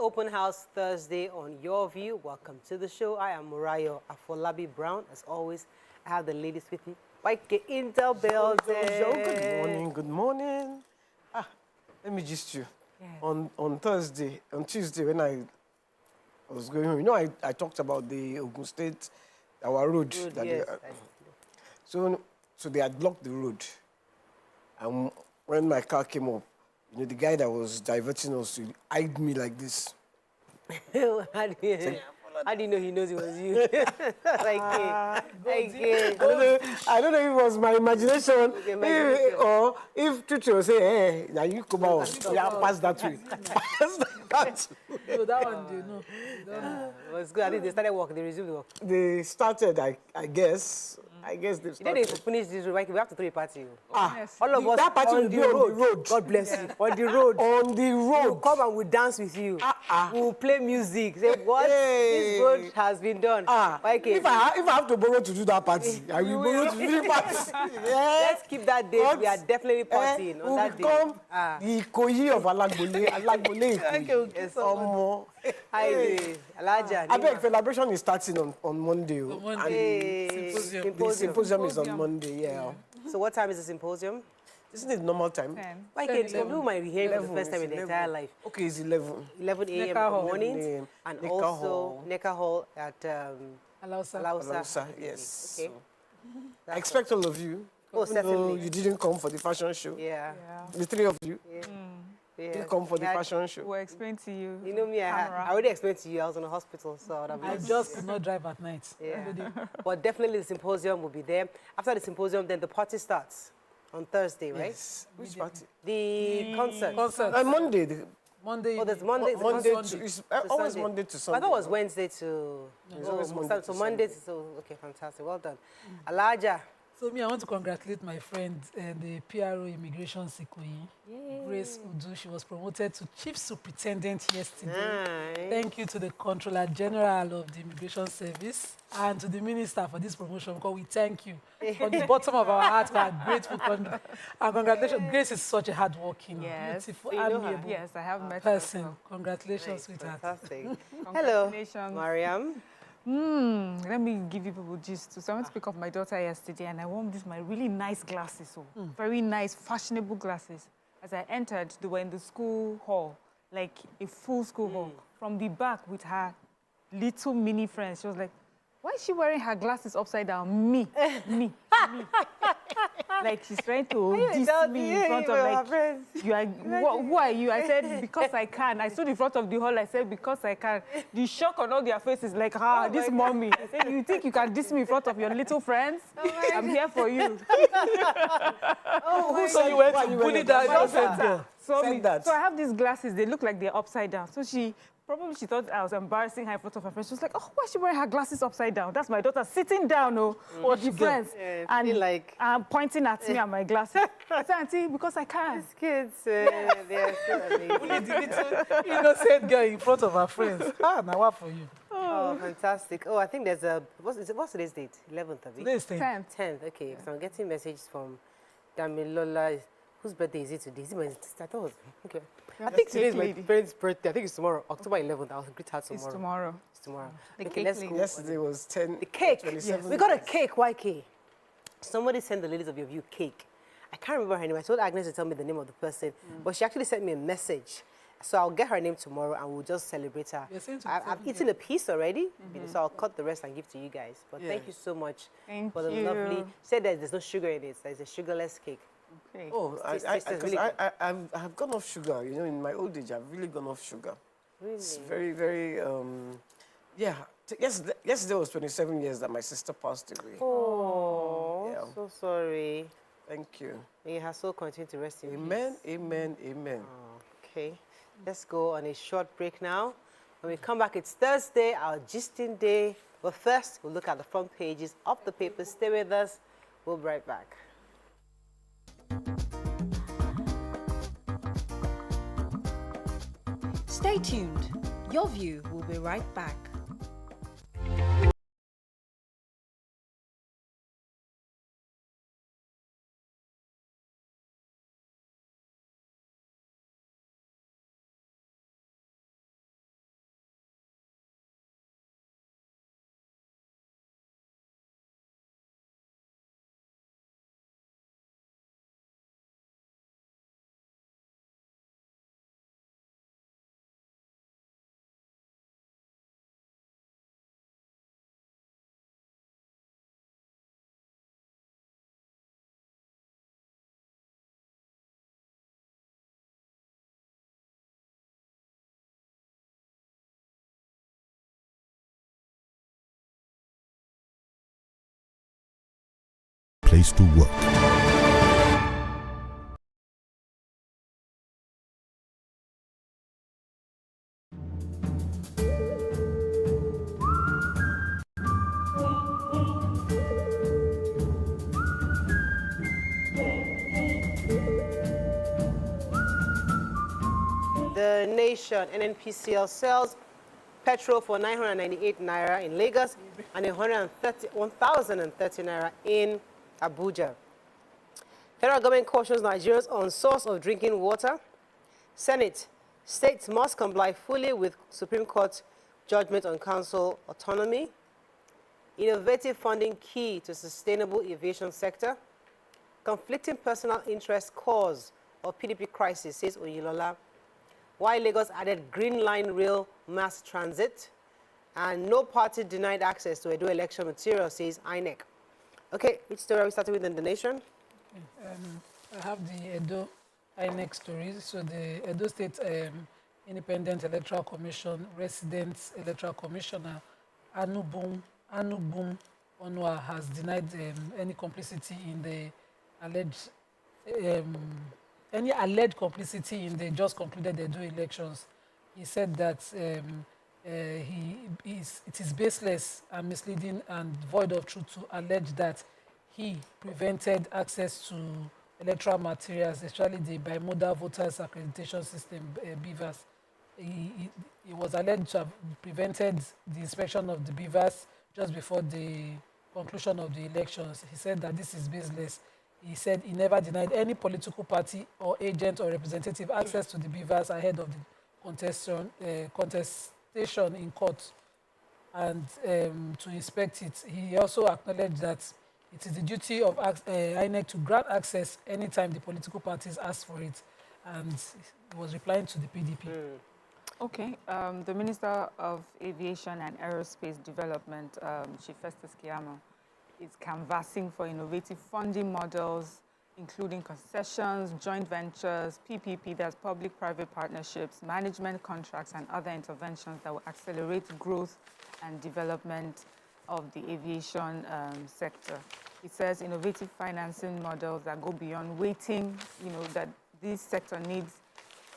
Open House Thursday on Your View. Welcome to the show. I am Murayo Afolabi Brown. As always, I have the ladies with me. Like Intel building. Good morning, good morning. Let me gist you. Yes. On Tuesday, when I was going home, you know, I talked about the Ogun State, our road. That yes. So they had blocked the road. And when my car came up, you know, the guy that was diverting us, he eyed me like this. How do you know he knows it was you? I don't know if it was my imagination, or if Tutu will say, hey, now you come out, yeah, pass that way. Pass that way. No, that one, they know. Well, it's good. I think they started work. They resumed the work. They started, I guess. I guess they've You know, started. they finish this road. We have to throw a party. Yes. All of us That party on will the be on the road. God bless you. On the road. On the road. We'll come and we'll dance with you. We'll play music. Say, what? This road has been done. Okay. If I have to borrow to do that party, I will borrow to do the party. Let's keep that day. We are definitely partying on that day. We'll become the Ikoyi of Alagbole. Thank you. Yes, hi, Alaja. I beg, celebration is starting on Monday. On Monday. Symposium. The symposium is on Monday, yeah. So what time is the symposium? Isn't it normal time? 10. Why can't some people might be here for the first time in their entire life? Okay, it's 11. 11 a.m. in the Necker Hall. mornings, and Necker also Hall. Necker Hall at Alausa. Lausa. Yes. Okay. I expect all of you. Oh, Even though certainly. you didn't come for the fashion show. Yeah. The three of you Yeah. didn't come for the fashion show. We'll explain to you. You know me, I already explained to you, I was in a hospital, so I just could not drive at night. yeah. But definitely the symposium will be there. After the symposium, then the party starts on Thursday, right? Yes. Which party? The concert. Concert. Monday. Monday. Oh, there's Monday. Monday Sunday. to, it's always Sunday. Monday to I Sunday. thought it was Wednesday to... It's always Monday so to Monday Sunday. to... So, okay, fantastic. Well done. Alaja. So me, I want to congratulate my friend, the PRO Immigration Sikoyi, Grace Udu. She was promoted to Chief Superintendent yesterday. Nice. Thank you to the Controller General of the Immigration Service and to the Minister for this promotion, because we thank you. From the bottom of our hearts, we are grateful. And congratulations. Grace is such a hardworking, beautiful, You know her? amiable Yes, I have met person. her. Congratulations, sweetheart. Fantastic. Hello, Congratulations. Mariam. Let me give you people gist. So I went to pick up my daughter yesterday and I wore my really nice glasses. So very nice, fashionable glasses. As I entered, they were in the school hall, like a full school hall. From the back with her little mini friends, she was like, why is she wearing her glasses upside down? Me. Like she's trying to diss me in front of like, you are, who are you? I said, because I can. I stood in front of the hall, I said, because I can. The shock on all their faces, like, this mommy. I said, you think you can diss me in front of your little friends? I'm here for you. So you went to bully that innocent girl. So I have these glasses, they look like they're upside down. So she thought I was embarrassing her in front of her friends. She was like, oh, why is she wearing her glasses upside down? That's my daughter sitting down, with the friends. Yeah, and like... pointing at me and my glasses. I said, Auntie, because I can. These kids, they are so amazing. Bully the little innocent girl in front of her friends. Now what for you? Oh, fantastic. Oh, I think there's a... What's today's date? 11th of it? Today's 10th. 10th, okay. So I'm getting messages from Damilola. Whose birthday is it today? Is it my sister? I thought it was... Okay. I think today is my friend's birthday. I think it's tomorrow, October 11th. I'll greet her tomorrow. It's tomorrow. It's tomorrow. The Okay, cake let's lady. go. Yesterday was 10. The cake. 27. We got a cake. YK. Somebody sent the ladies of your view cake. I can't remember her name. I told Agnes to tell me the name of the person, but she actually sent me a message. So I'll get her name tomorrow and we'll just celebrate her. I've eaten a piece already, so I'll cut the rest and give to you guys. But thank you so much Thank for the you. lovely... Said that there's no sugar in it. There's a sugarless cake. Okay. Oh, really I've gone off sugar. You know, in my old age, I've really gone off sugar. Really? It's very, very, yeah. Yesterday was 27 years that my sister passed away. Oh, Yeah. so sorry. Thank you. May her soul continue to rest in peace. Amen, amen, amen. Okay, let's go on a short break now. When we come back, it's Thursday, our gisting day. But first, we'll look at the front pages of the papers. Stay with us. We'll be right back. Stay tuned. Your View will be right back. place to work. The Nation, NNPCL sells petrol for 998 naira in Lagos and 1,030 naira in Abuja. Federal government cautions Nigerians on source of drinking water. Senate, states must comply fully with Supreme Court judgment on council autonomy. Innovative funding key to sustainable aviation sector. Conflicting personal interest cause of PDP crisis, says Oyilola. Why Lagos added Green Line rail mass transit. And no party denied access to Edo election material, says INEC. Okay, which story are we starting with in the Nation? I have the Edo INEC stories. So the Edo State Independent Electoral Commission, Resident Electoral Commissioner Anubum Onwa has denied any complicity in the alleged complicity in the just concluded Edo elections. He said that it is baseless and misleading and void of truth to allege that he prevented access to electoral materials, especially the bimodal voters accreditation system, BVAS. He was alleged to have prevented the inspection of the BVAS just before the conclusion of the elections. He said that this is baseless. He said he never denied any political party or agent or representative access to the BVAS ahead of the contestation in court and to inspect it. He also acknowledged that it is the duty of INEC to grant access anytime the political parties ask for it, and he was replying to the PDP. Okay, the Minister of Aviation and Aerospace Development, Chief Festus Keyamo, is canvassing for innovative funding models, including concessions, joint ventures, PPP, that's public-private partnerships, management contracts, and other interventions that will accelerate growth and development of the aviation sector. It says innovative financing models that go beyond waiting, that this sector needs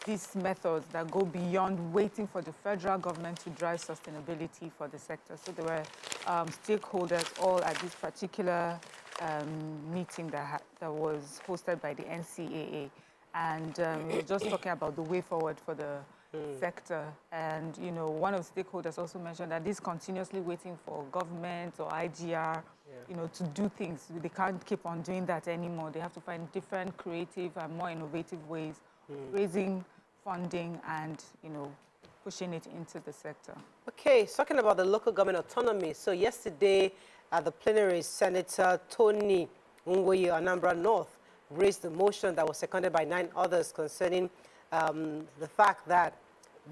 these methods that go beyond waiting for the federal government to drive sustainability for the sector. So there were stakeholders all at this particular meeting that was hosted by the NCAA. And we were just talking about the way forward for the sector. And, one of the stakeholders also mentioned that this continuously waiting for government or IGR, to do things. They can't keep on doing that anymore. They have to find different creative and more innovative ways of raising funding and, pushing it into the sector. Okay, talking about the local government autonomy. So yesterday at the plenary, Senator Tony Unwoyi, Anambra North, raised the motion that was seconded by 9 others concerning the fact that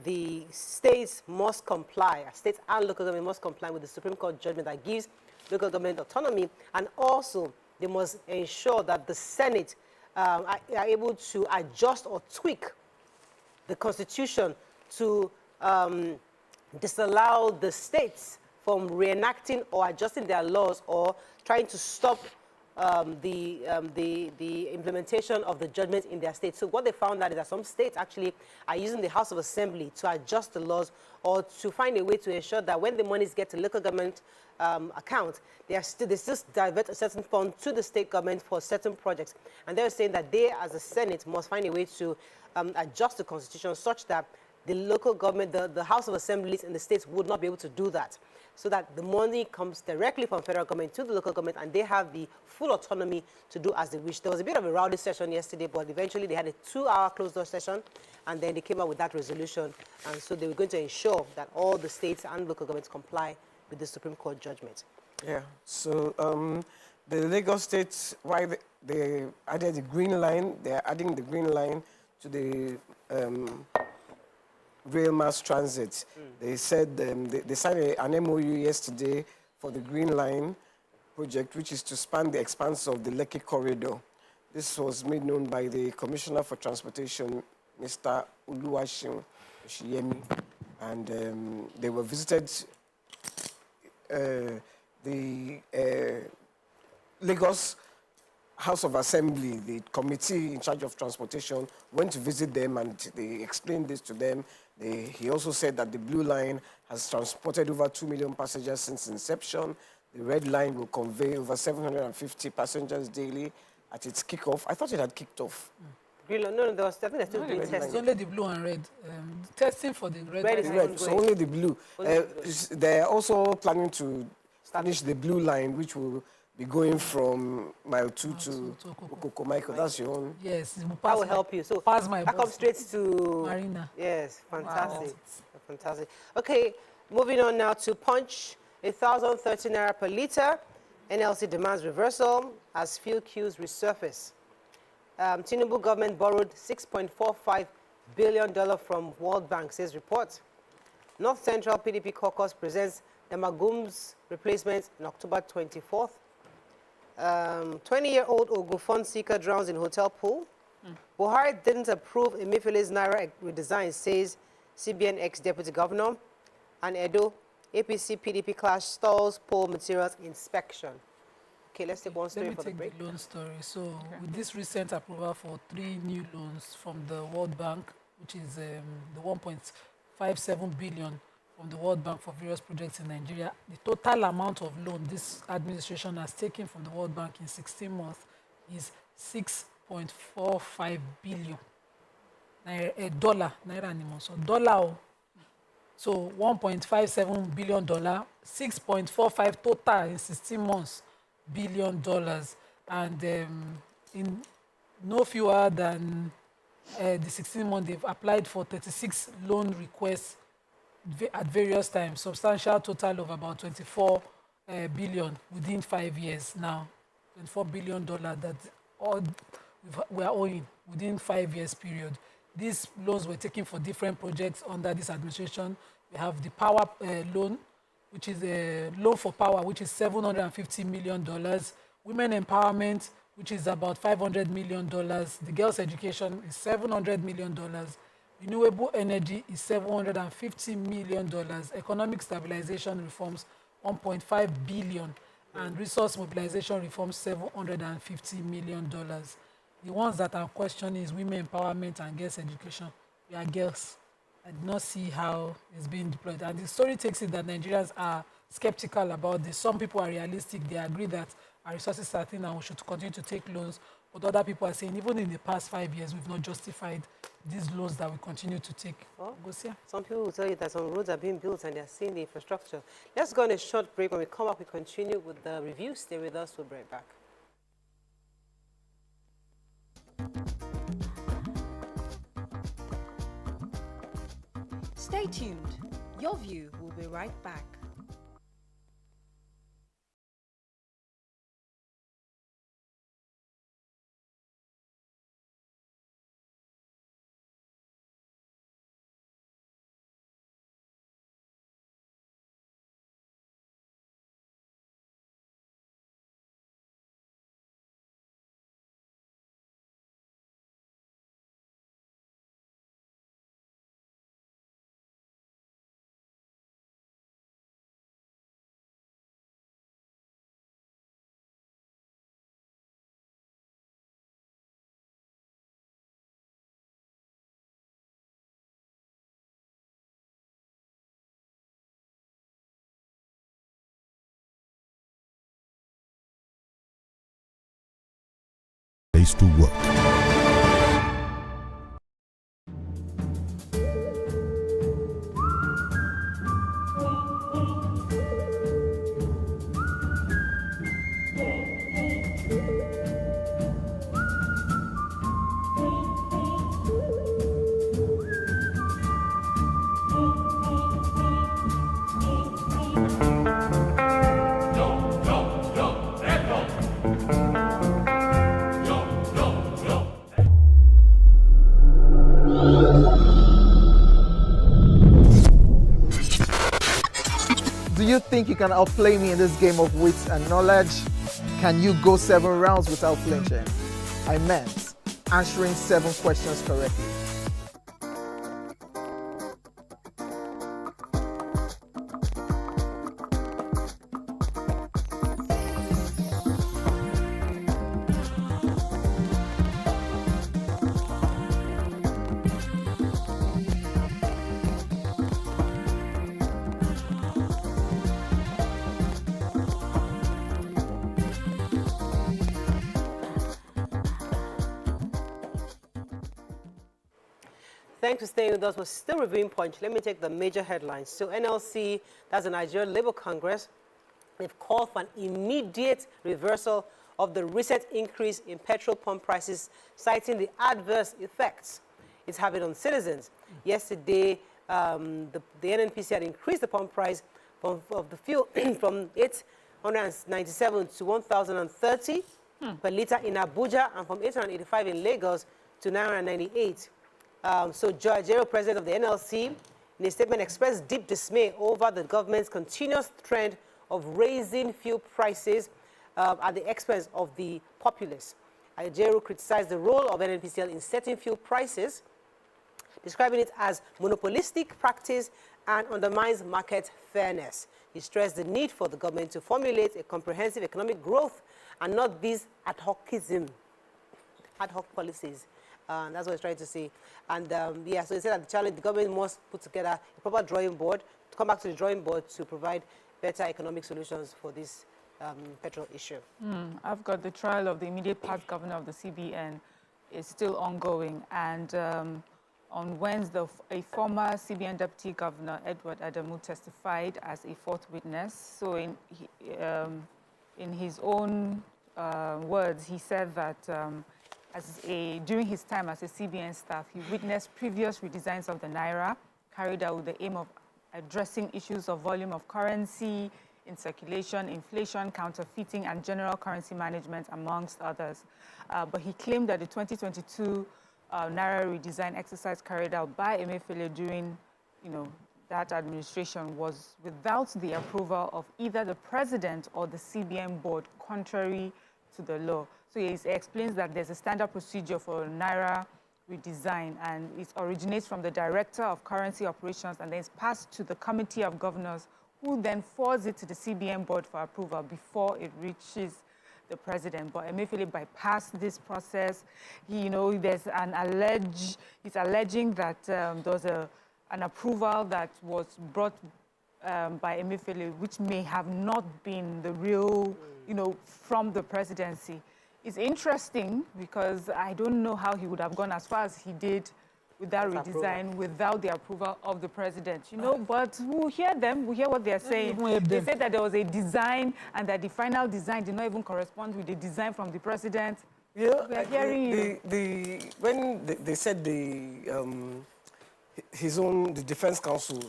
the states must comply, states and local government must comply with the Supreme Court judgment that gives local government autonomy, and also they must ensure that the Senate are able to adjust or tweak the Constitution to disallow the states from reenacting or adjusting their laws or trying to stop the implementation of the judgment in their state. So what they found out is that some states actually are using the House of Assembly to adjust the laws or to find a way to ensure that when the monies get to local government account, they still divert a certain fund to the state government for certain projects. And they're saying that they, as a Senate, must find a way to adjust the Constitution such that the local government, the House of Assemblies in the states would not be able to do that, so that the money comes directly from federal government to the local government and they have the full autonomy to do as they wish. There was a bit of a rowdy session yesterday, but eventually they had a 2-hour closed-door session, and then they came out with that resolution. And so they were going to ensure that all the states and local governments comply with the Supreme Court judgment. Yeah, so the Lagos State, why they added the Green Line, they're adding the Green Line to the rail mass transit. They said they signed an MOU yesterday for the Green Line project, which is to span the expanse of the Lekki corridor. This was made known by the Commissioner for Transportation, Mr. Oluwaseun Oshiyemi, and they were visited the Lagos House of Assembly, the committee in charge of transportation, went to visit them and they explained this to them. He also said that the Blue Line has transported over 2 million passengers since inception. The Red Line will convey over 750 passengers daily at its kickoff. I thought it had kicked off. Green line, no, there was, I think they're still doing It's testing. only the blue and red. Testing for the red. Red is Red, so only the blue. Only the blue. They're also planning to finish the Blue Line, which will be going from Mile 2 to Okoko. Michael, that's your own. Yes, it will That pass will my- help you. So pass my that bus. comes straight to Marina. Yes, fantastic. Fantastic. Okay, moving on now to Punch. 1,013 naira per litre. NLC demands reversal as fuel queues resurface. Tinubu government borrowed $6.45 billion from World Bank, says report. North Central PDP caucus presents Damagum's replacement on October 24th. 20-year-old Ogufon seeker drowns in hotel pool. Buhari didn't approve Emefiele's Naira redesign, says CBN ex-deputy governor. And Edo, APC PDP clash stalls poll materials inspection. Okay, let's take one story for the Let me break. take the loan story. So, with this recent approval for 3 new loans from the World Bank, which is the 1.57 billion from the World Bank for various projects in Nigeria, the total amount of loan this administration has taken from the World Bank in 16 months is 6.45 billion. Naira anymore. So, dollar. So, $1.57 billion, 6.45 total in 16 months. $billion, and in no fewer than the 16 months, they've applied for 36 loan requests at various times, substantial total of about 24 billion within 5 years now, $24 billion that all we are owing within 5 years period. These loans were taken for different projects under this administration. We have the power loan, which is a loan for power, which is $750 million. Women empowerment, which is about $500 million. The girls' education is $700 million. Renewable energy is $750 million. Economic stabilization reforms, $1.5 billion. And resource mobilization reforms, $750 million. The ones that are questioning is women empowerment and girls' education. We are girls. I did not see how it's being deployed. And the story takes it that Nigerians are skeptical about this. Some people are realistic. They agree that our resources are thin and we should continue to take loans. But other people are saying, even in the past 5 years, we've not justified these loans that we continue to take. Well, Gosia? some people will tell you that some roads are being built and they're seeing the infrastructure. Let's go on a short break. When we come back, we continue with the review. Stay with us. We'll be right back. Stay tuned. Your View will be right back. Place to work. Do you think you can outplay me in this game of wits and knowledge? Can you go 7 rounds without flinching? I meant answering 7 questions correctly. Thanks for staying with us. We're still reviewing Punch. Let me take the major headlines. So NLC, that's the Nigerian Labour Congress, they've called for an immediate reversal of the recent increase in petrol pump prices, citing the adverse effects it's having on citizens. Yesterday, the NNPCL increased the pump price of the fuel from 897 to 1,030 per litre in Abuja, and from 885 in Lagos to 998. So Joe, president of the NLC, in a statement expressed deep dismay over the government's continuous trend of raising fuel prices at the expense of the populace. Ajero criticized the role of NNPCL in setting fuel prices, describing it as monopolistic practice and undermines market fairness. He stressed the need for the government to formulate a comprehensive economic growth and not these ad hoc policies. That's what he's trying to say. And yeah, so he said that the government must put together a proper drawing board, to come back to the drawing board to provide better economic solutions for this petrol issue. I've got the trial of the immediate past governor of the CBN is still ongoing. And on Wednesday, a former CBN deputy governor, Edward Adamu, testified as a fourth witness. So in his own words, he said that during his time as a CBN staff, he witnessed previous redesigns of the Naira carried out with the aim of addressing issues of volume of currency in circulation, inflation, counterfeiting, and general currency management, amongst others. But he claimed that the 2022 Naira redesign exercise carried out by Emefiele during, that administration was without the approval of either the president or the CBN board, contrary to the law. So he explains that there's a standard procedure for Naira redesign, and it originates from the director of currency operations and then it's passed to the committee of governors, who then forwards it to the CBN board for approval before it reaches the president. But Emefiele bypassed this process. There's he's alleging that there was an approval that was brought by Emefiele, which may have not been the real, from the presidency. It's interesting because I don't know how he would have gone as far as he did with that redesign without the approval of the president, but we'll hear them, we'll hear what they're saying. They said that there was a design and that the final design did not even correspond with the design from the president. Yeah, we're hearing when they said the defense counsel,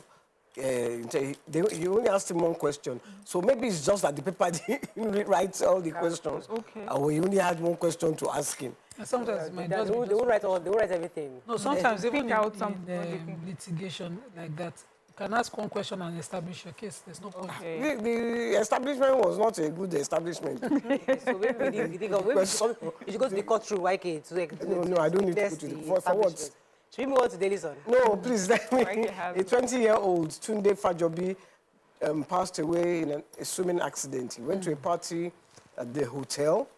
you only asked him one question. So maybe it's just that the paper didn't write all the questions. Okay. Or we only had one question to ask him. And sometimes they won't write everything. No, sometimes even in litigation like that, you can ask one question and establish your case. There's no point. Okay. The establishment was not a good establishment. So maybe you should go to the court through YK. No, I don't need to go to the court. For what? Should we move on to Daily Sun? No, please. Let me. A 20-year-old Tunde Fajobi passed away in a swimming accident. He went to a party at the hotel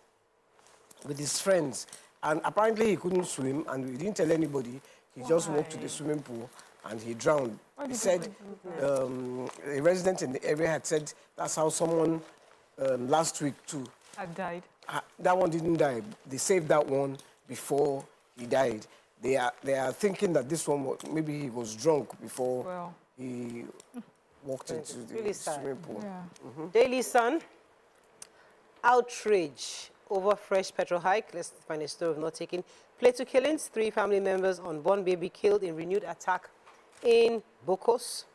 with his friends, and apparently he couldn't swim, and he didn't tell anybody. He just walked to the swimming pool and he drowned. He said a resident in the area had said that's how someone last week too had died. That one didn't die. They saved that one before he died. They are thinking that this one maybe he was drunk before he walked into the swimming pool. Yeah. Daily Sun, outrage over fresh petrol hike. Let's find a story of not taking. Plateau killings, 3 family members unborn baby killed in renewed attack in Bokos.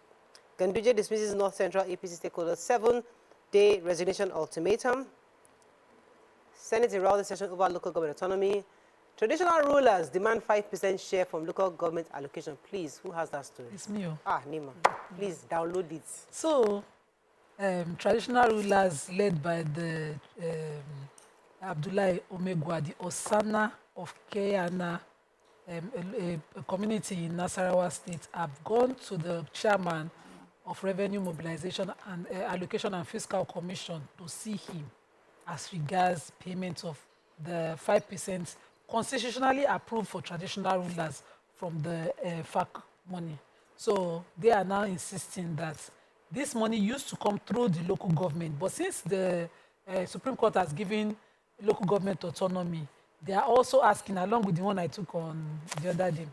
Ganduje dismisses North Central APC stakeholders 7-day resignation ultimatum. Senate heralded session over local government autonomy. Traditional rulers demand 5% share from local government allocation. Please, who has that story? It's me. Nima. Please download it. So, traditional rulers led by the Abdullahi Omegwa, the Osana of Keyana, a community in Nasarawa State, have gone to the chairman of Revenue Mobilization and Allocation and Fiscal Commission to see him as regards payment of the 5% constitutionally approved for traditional rulers from the FAC money. So they are now insisting that this money used to come through the local government, but since the Supreme Court has given local government autonomy, they are also asking, along with the one I took on the other day,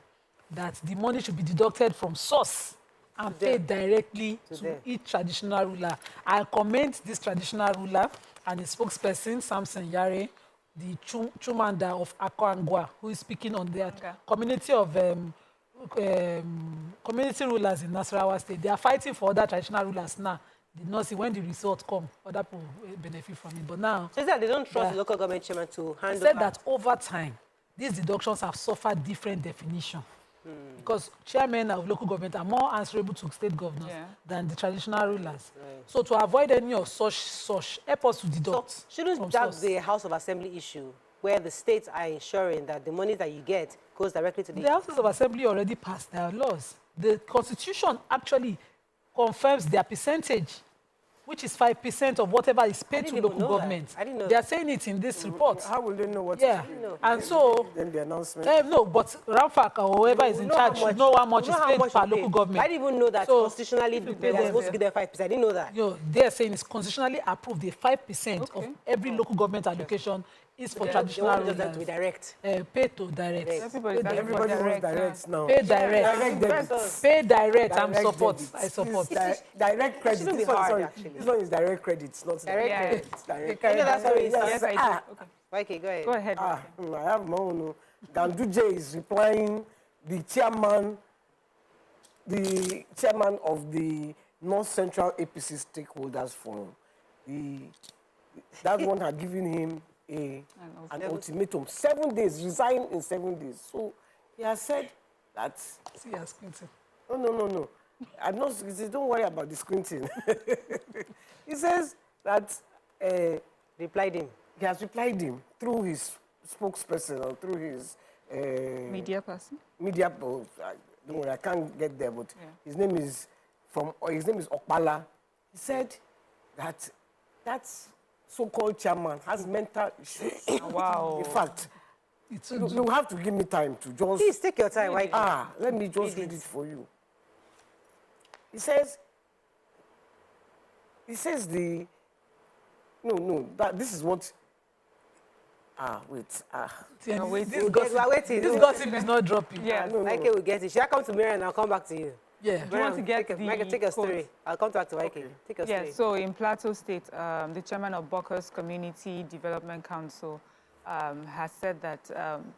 that the money should be deducted from source and paid directly to each traditional ruler. I commend this traditional ruler and his spokesperson, Samson Yare, the Chumanda of Akwangwa, who is speaking on their community of community rulers in Nasarawa State. They are fighting for other traditional rulers now. Did not see when the result come, other people benefit from it. But now, so is that they don't trust the local government chairman to handle. Said that over time, these deductions have suffered different definition. Because chairmen of local government are more answerable to state governors than the traditional rulers. So to avoid any of such, help us to deduct. So shouldn't that be a House of Assembly issue, where the states are ensuring that the money that you get goes directly to the Houses of Assembly already passed their laws. The Constitution actually confirms their percentage, which is 5% of whatever is paid to local government. I didn't know they are saying it in this report. How will they know what? Yeah, and so then the announcement. no, but Ramfak or whoever is in charge should know how much is paid per local government. I didn't even know that constitutionally they are supposed to give them 5%. I didn't know that. They are saying it's constitutionally approved. The 5% of every local government allocation is for traditional rulers. To be direct. Pay to direct. Everybody wants direct now. Pay direct. Pay direct. I support. Direct credit. This one is direct credit. It's not direct credit. Yes, I do. Okay, go ahead. Go ahead. I have my own. Ganduje is replying. The chairman of the North Central APC Stakeholders Forum. That one had given him an ultimatum. 7 days, resign in 7 days. So he has said that. See, you're squinting. No. I'm not. Don't worry about the squinting. He says that Replied him. he has replied him through his spokesperson or through his Media person. media. Don't worry, I can't get there. But his name is Okpala. He said that so-called chairman has mental issues. Wow. In fact, you have to give me time to just. Please take your time. Let me just read it for you. He says this is what. Wait. This gossip is not dropping. Yeah. Mike will get it. Should I come to Mary and I'll come back to you? Yeah. Do you want to get Mike, take a story. I'll come back to Mike. Take a story. Yeah, so in Plateau State, the chairman of Bokos Community Development Council has said that,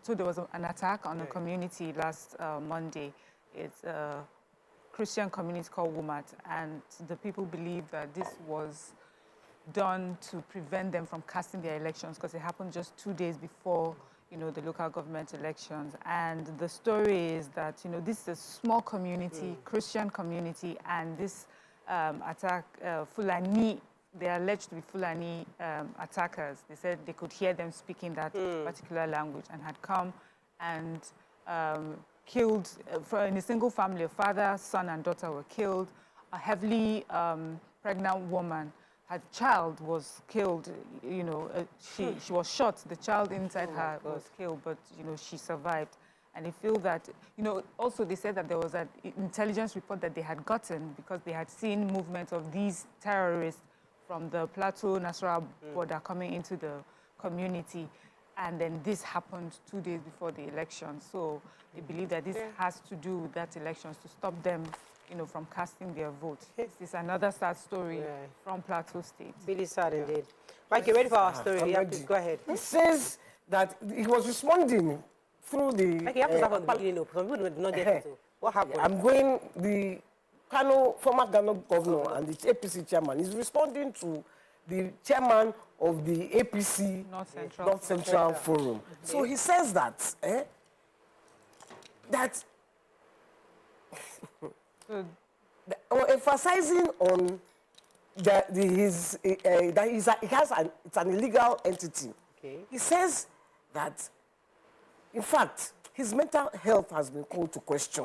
so there was an attack on a community last Monday. It's a Christian community called Wumat, and the people believe that this was done to prevent them from casting their elections because it happened just 2 days before, the local government elections. And the story is that, this is a small community, Christian community, and this attack, Fulani, they are alleged to be Fulani attackers. They said they could hear them speaking that particular language and had come and killed, in a single family, a father, son, and daughter were killed. A heavily pregnant woman, her child was killed. She was shot. The child inside her was killed, but she survived. And they feel that, also they said that there was an intelligence report that they had gotten because they had seen movement of these terrorists from the Plateau-Nasarawa border coming into the community. And then this happened 2 days before the election. So they believe that this has to do with that elections to stop them, from casting their vote. This is another sad story from Plateau State. Really sad indeed. Mike, you ready for our story? Yeah, please go ahead. He says that he was responding through the. Mike, you have to start from the beginning. Some people do not get it. What happened? I'm going. The former Ghana governor and the APC chairman is responding to the chairman of the APC North Central Forum. Okay. So he says that emphasizing on that it's an illegal entity. Okay. He says that, in fact, his mental health has been called to question.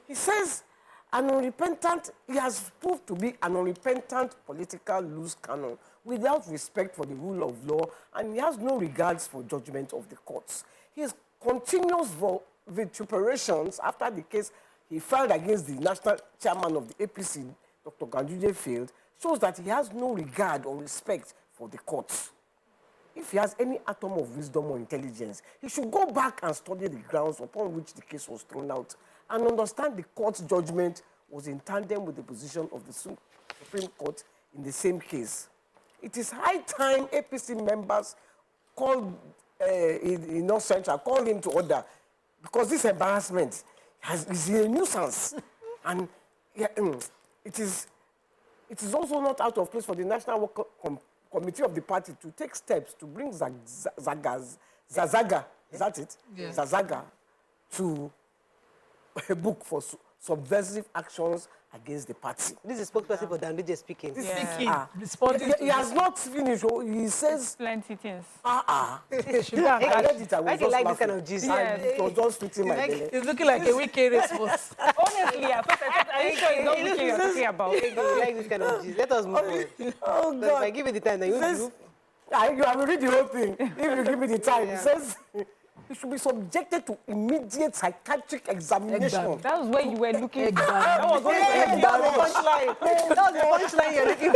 He says he has proved to be an unrepentant political loose cannon without respect for the rule of law, and he has no regards for judgment of the courts. His continuous vituperations after the case he filed against the national chairman of the APC, Dr. Ganduje, failed, shows that he has no regard or respect for the courts. if he has any atom of wisdom or intelligence, he should go back and study the grounds upon which the case was thrown out and understand the court's judgment was in tandem with the position of the Supreme Court in the same case. It is high time APC members call in North Central, call him to order, because this embarrassment is a nuisance. And yeah, it is also not out of place for the National Work Committee of the party to take steps to bring Zazaga, is that it? Yeah. Zazaga to a book for subversive actions against the party. This is spokesperson for Dandije speaking. Responding He has not finished. He says, Plenty things. I read it, I was I just like this kind laughing. of gist. And it was just fitting my belly. It's looking like a wicked response. Honestly, at first I thought, are you sure it's not what you're talking about? I like this kind of gist. Let us move on. Oh, So if I God. give you the time, then you Says, move. you have read the whole thing. If you give me the time, it says he should be subjected to immediate psychiatric examination. That was where you were looking for. That was what That was the punchline. That was the punchline you're looking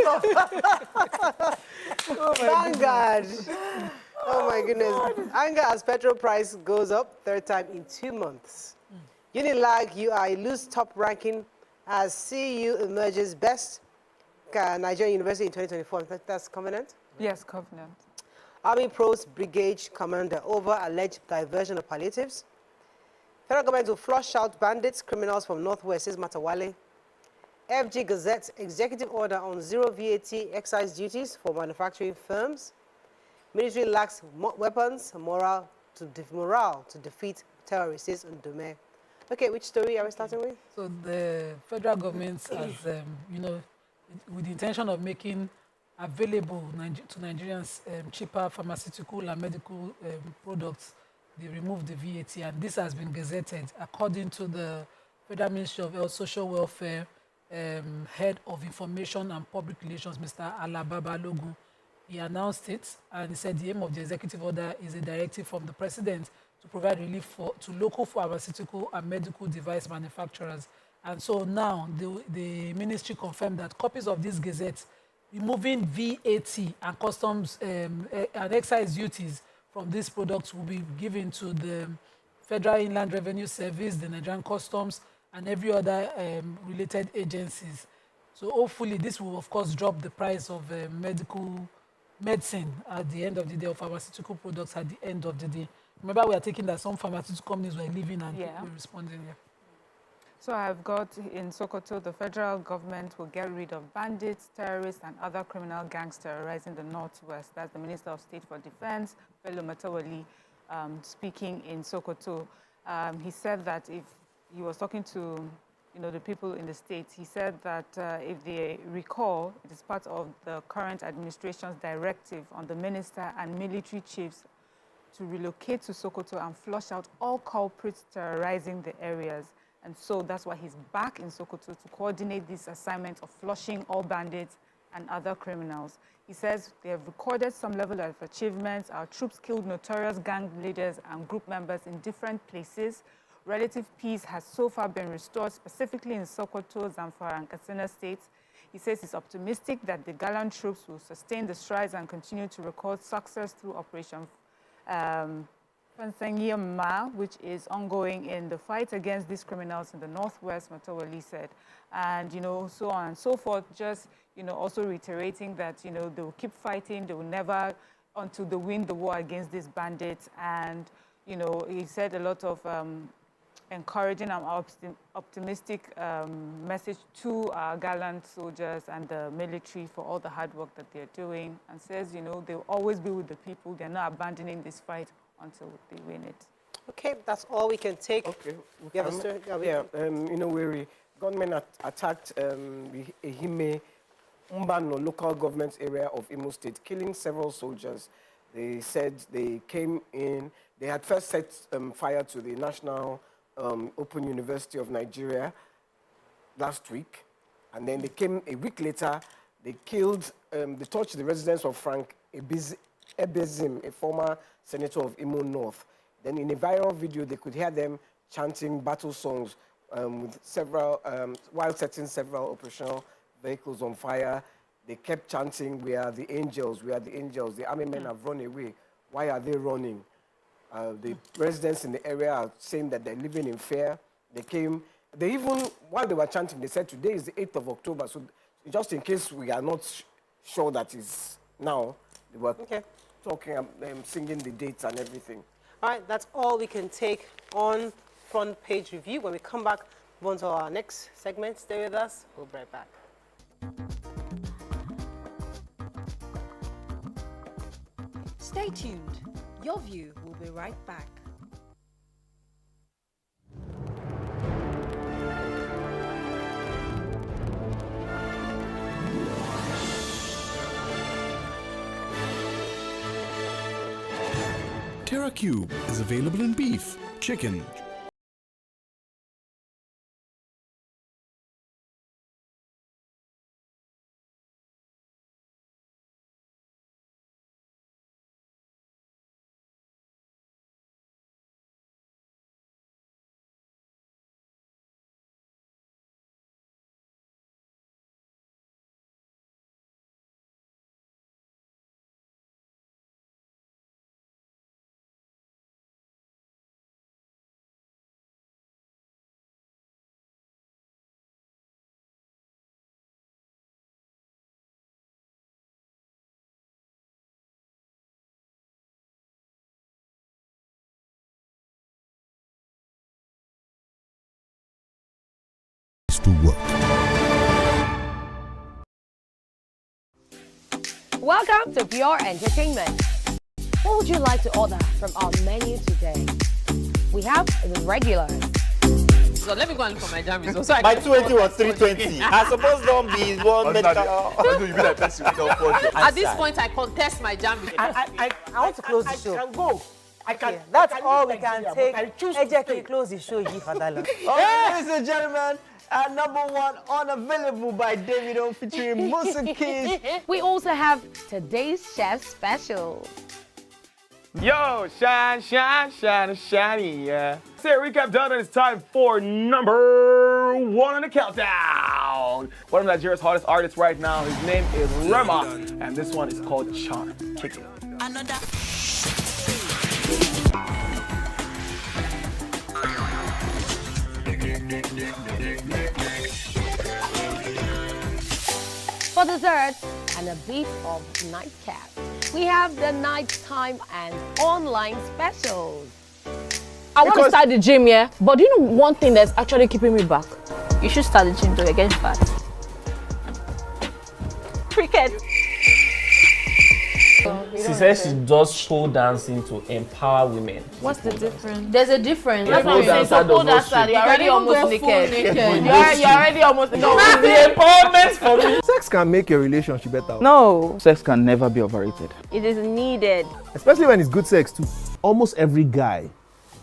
for. Vanguard. Oh my goodness. Anger as petrol price goes up, third time in 2 months. Unilag UI lose top ranking as CU emerges best Nigerian University in 2024. That's Covenant. Yes, Covenant. Army probes brigade commander over alleged diversion of palliatives. Federal government will flush out bandits, criminals from Northwest, says Matawale. FG Gazette executive order on zero VAT excise duties for manufacturing firms. Military lacks weapons, morale to defeat terrorists, says Ndume. Okay, which story are we starting with? So the federal government has, with the intention of making available to Nigerians cheaper pharmaceutical and medical products, they removed the VAT, and this has been gazetted according to the Federal Ministry of Health, Social Welfare, Head of Information and Public Relations, Mr. Alababa Logu. He announced it, and he said the aim of the executive order is a directive from the president to provide relief to local pharmaceutical and medical device manufacturers. And so now the ministry confirmed that copies of this gazette removing VAT and customs and excise duties from these products will be given to the Federal Inland Revenue Service, the Nigerian Customs, and every other related agencies. So hopefully this will, of course, drop the price of medicine at the end of the day, or pharmaceutical products at the end of the day. Remember, we are taking that some pharmaceutical companies were leaving and we're responding here. So I've got in Sokoto, the federal government will get rid of bandits, terrorists, and other criminal gangs terrorizing the Northwest. That's the Minister of State for Defense, Bello Matawali, speaking in Sokoto. He said that if he was talking to the people in the state, he said that if they recall, it is part of the current administration's directive on the minister and military chiefs to relocate to Sokoto and flush out all culprits terrorizing the areas. And so that's why he's back in Sokoto to coordinate this assignment of flushing all bandits and other criminals. He says they have recorded some level of achievements. Our troops killed notorious gang leaders and group members in different places. Relative peace has so far been restored, specifically in Sokoto, Zamfara, and Katsina states. He says he's optimistic that the gallant troops will sustain the strides and continue to record success through Operation Fansanyama, which is ongoing in the fight against these criminals in the Northwest, Matawali said. And, so on and so forth, just, also reiterating that, they will keep fighting, they will never, until they win the war against these bandits. And, he said a lot of encouraging and optimistic message to our gallant soldiers and the military for all the hard work that they're doing, and says, they'll always be with the people. They're not abandoning this fight until they win it. Okay, that's all we can take. Okay. You have a story? Where gunmen attacked the Ehime Mbano local government area of Imo State, killing several soldiers. They said they came in, they had first set fire to the National Open University of Nigeria last week, and then they came a week later, they killed, they touched the residence of Frank Ebezim, a former senator of Imo North. Then in a viral video, they could hear them chanting battle songs with several, while setting several operational vehicles on fire. they kept chanting, "We are the angels, we are the angels. The army men have run away. Why are they running?" The residents in the area are saying that they're living in fear. They came, they even, while they were chanting, they said today is the 8th of October. So just in case we are not sure that is now, they were talking, singing the dates and everything. All right, that's all we can take on front page review. When we come back, move on to our next segment. Stay with us. We'll be right back. Stay tuned. Your View will be right back. Terra Cube is available in beef, chicken, to work. Welcome to Pure Entertainment. What would you like to order from our menu today? We have the regulars. So let me go and look for my jam results. So my 280 was 320. I suppose don't be one medical. You be like person without budget. At this point, I contest my jam results. I want to close the show. I can go. I can. That's I can all do we can Nigeria, take. but I choose to stay. Close the show, Fadala. Ladies and gentlemen, number one, Unavailable by Davido featuring Musa Keys. We also have today's chef special. Yo, shine, shine, shine, shiny, yeah. Say recap done, and it's time for number one on the countdown. One of Nigeria's hottest artists right now, his name is Rema, and this one is called Charm. Kick it. Another. For dessert and a bit of nightcap, we have the nighttime and online specials. I want to start the gym, yeah? But do you know one thing that's actually keeping me back? You should start the gym though, you're getting fat. Cricket. She says she does pole dancing to empower women. What's the difference? There's a difference. That's what I'm saying. So pole dancer, you're already almost naked. You're already almost naked. It's the empowerment for me. Sex can make your relationship better. No. Sex can never be overrated. It is needed. Especially when it's good sex too. Almost every guy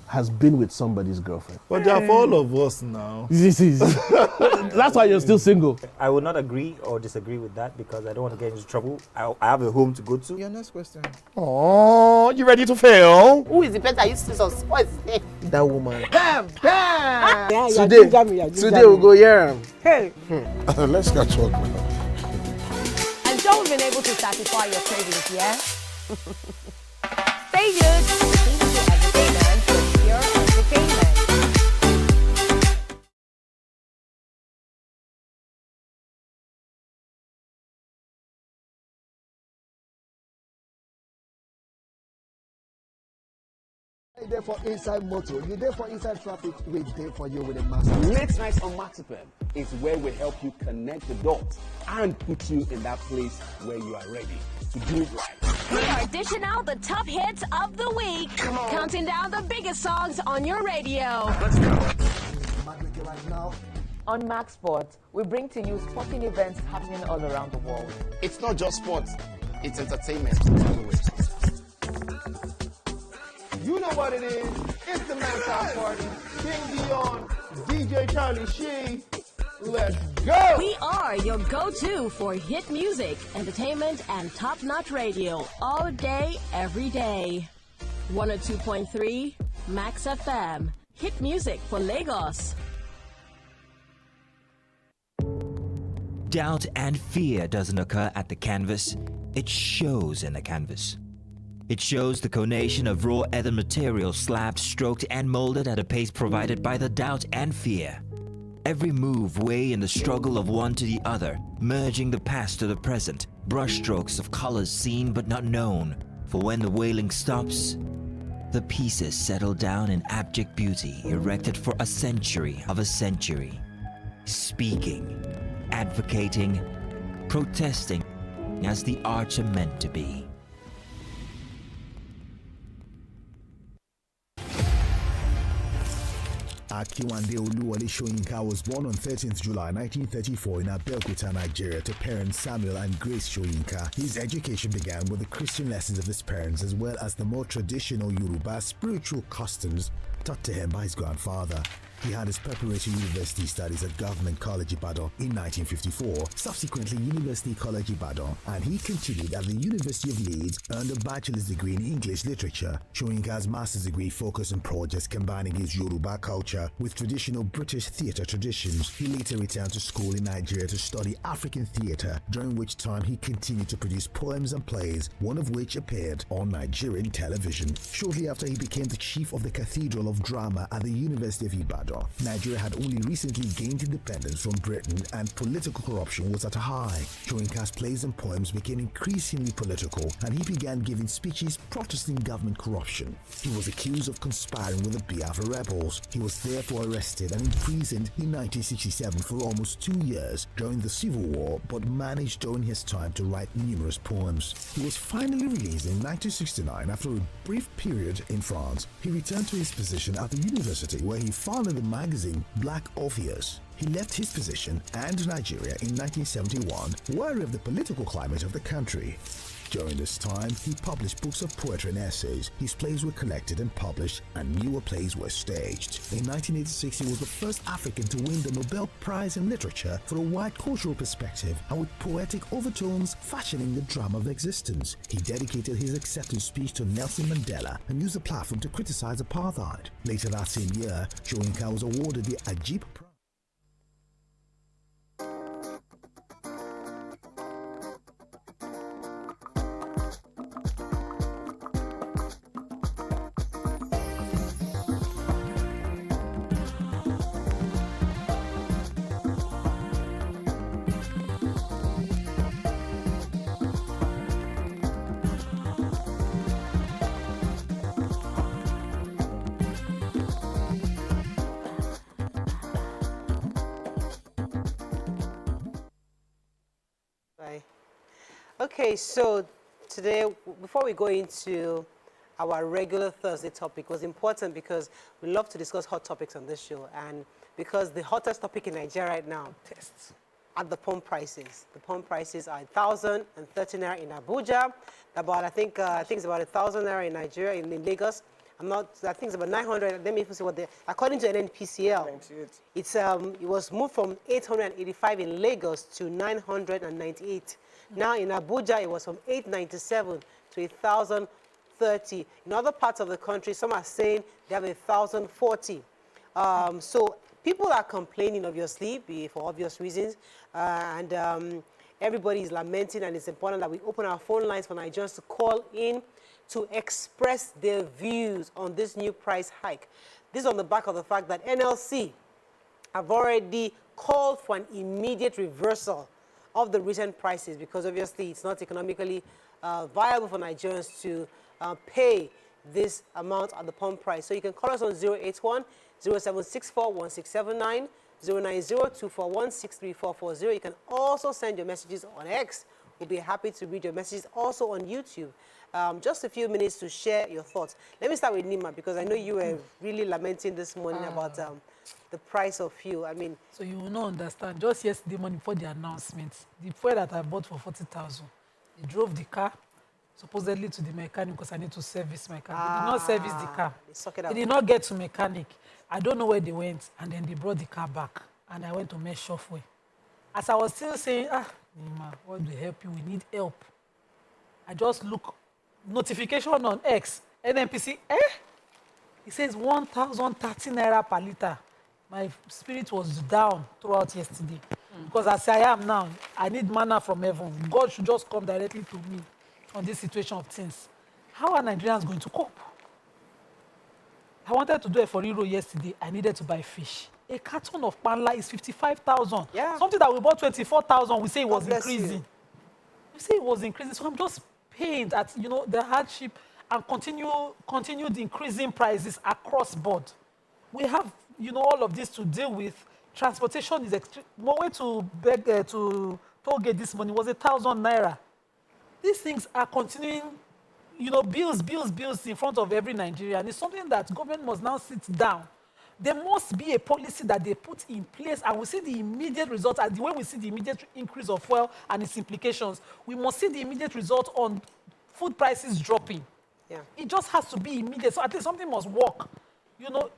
has been with somebody's girlfriend. But they are for all of us now. That's why you're still single. I would not agree or disagree with that because I don't want to get into trouble. I have a home to go to. Your next question. Oh, you ready to fail? Who is the person that used to us? What is his name? That woman. Bam! Bam! Yeah, Today we'll go here. Hey! Let's catch up now. And so we've been able to satisfy your cravings, yeah? Stay good. Entertainment for Pure Entertainment. You there for inside motor, you there for inside traffic, we there for you with a master. Late Nights on Max FM is where we help you connect the dots and put you in that place where you are ready to do it right. We are dishing out the top hits of the week, counting down the biggest songs on your radio. Let's go. Right now. On Max Sports, we bring to you sporting events happening all around the world. It's not just sports, it's entertainment. You know what it is. It's the Max Out Party. King Dion, DJ Charlie Shee. Let's go! We are your go-to for hit music, entertainment, and top-notch radio all day, every day. 102.3 Max FM. Hit music for Lagos. doubt and fear doesn't occur at the canvas, it shows in the canvas. It shows the conation of raw earthen material slabbed, stroked, and molded at a pace provided by the doubt and fear. Every move way in the struggle of one to the other, merging the past to the present, brushstrokes of colors seen but not known. For when the wailing stops, the pieces settle down in abject beauty, erected for a century of a century. Speaking, advocating, protesting as the arts are meant to be. Akiwande Oluwole Soyinka was born on 13th July 1934 in Abuja, Nigeria, to parents Samuel and Grace Soyinka. His education began with the Christian lessons of his parents as well as the more traditional Yoruba spiritual customs taught to him by his grandfather. He had his preparatory university studies at Government College Ibadan in 1954, subsequently University College Ibadan, and he continued at the University of Leeds, earned a bachelor's degree in English literature. Soyinka's master's degree focused on projects combining his Yoruba culture with traditional British theatre traditions. He later returned to school in Nigeria to study African theatre, during which time he continued to produce poems and plays, one of which appeared on Nigerian television. Shortly after, he became the chief of the Cathedral of Drama at the University of Ibadan. Nigeria had only recently gained independence from Britain and political corruption was at a high. Soyinka's plays and poems became increasingly political and he began giving speeches protesting government corruption. He was accused of conspiring with the Biafra rebels. He was therefore arrested and imprisoned in 1967 for almost 2 years during the Civil War, but managed during his time to write numerous poems. He was finally released in 1969 after a brief period in France. He returned to his position at the university where he founded the magazine Black Orpheus. He left his position and Nigeria in 1971, wary of the political climate of the country. During this time, he published books of poetry and essays. His plays were collected and published, and newer plays were staged. In 1986, he was the first African to win the Nobel Prize in Literature for a wide cultural perspective and with poetic overtones fashioning the drama of existence. He dedicated his acceptance speech to Nelson Mandela and used the platform to criticize apartheid. Later that same year, Soyinka was awarded the Ajib Prize. Okay, so today, before we go into our regular Thursday topic, was important because we love to discuss hot topics on this show, and because the hottest topic in Nigeria right now tests at the pump prices. The pump prices are 1,030 naira in Abuja, about I think it's about 1,000 naira in Nigeria, in Lagos. I think it's about 900. Let me see what according to NNPCL, it was moved from 885 in Lagos to 998. Now in Abuja, it was from 897 to 1,030. In other parts of the country, some are saying they have 1,040. So people are complaining, obviously, for obvious reasons, and everybody is lamenting, and it's important that we open our phone lines for Nigerians to call in to express their views on this new price hike. This is on the back of the fact that NLC have already called for an immediate reversal of the recent prices because obviously it's not economically viable for Nigerians to pay this amount at the pump price. So you can call us on 081-0764-1679, 090-241-63440. You can also send your messages on X. We'll be happy to read your messages also on YouTube. Just a few minutes to share your thoughts. Let me start with Nima because I know you were really lamenting this morning about the price of fuel. I mean, so you will not understand. Just yesterday morning before the announcement, the fuel that I bought for 40,000, I drove the car supposedly to the mechanic because I need to service my car. They did not service the car. They did not get to mechanic. I don't know where they went, and then they brought the car back, and I went to Mesh Software. As I was still saying, Nima, what will help you? We need help. I just look. Notification on X, NNPCL, it says 1,030 naira per litre. My spirit was down throughout yesterday. Because as I am now, I need manna from heaven. God should just come directly to me on this situation of things. How are Nigerians going to cope? I wanted to do a foriro yesterday. I needed to buy fish. A carton of panla is 55,000. Yeah. Something that we bought 24,000, we say it was God bless increasing. you. We say it was increasing. So I'm just pained at, the hardship and continued increasing prices across board. We have, all of this to deal with. Transportation is extreme. My way to beg to toll gate this morning was 1,000 naira. These things are continuing, bills in front of every Nigerian. It's something that government must now sit down. There must be a policy that they put in place, and we see the immediate result. And the way we see the immediate increase of fuel and its implications, we must see the immediate result on food prices dropping. Yeah. It just has to be immediate. So at least something must work.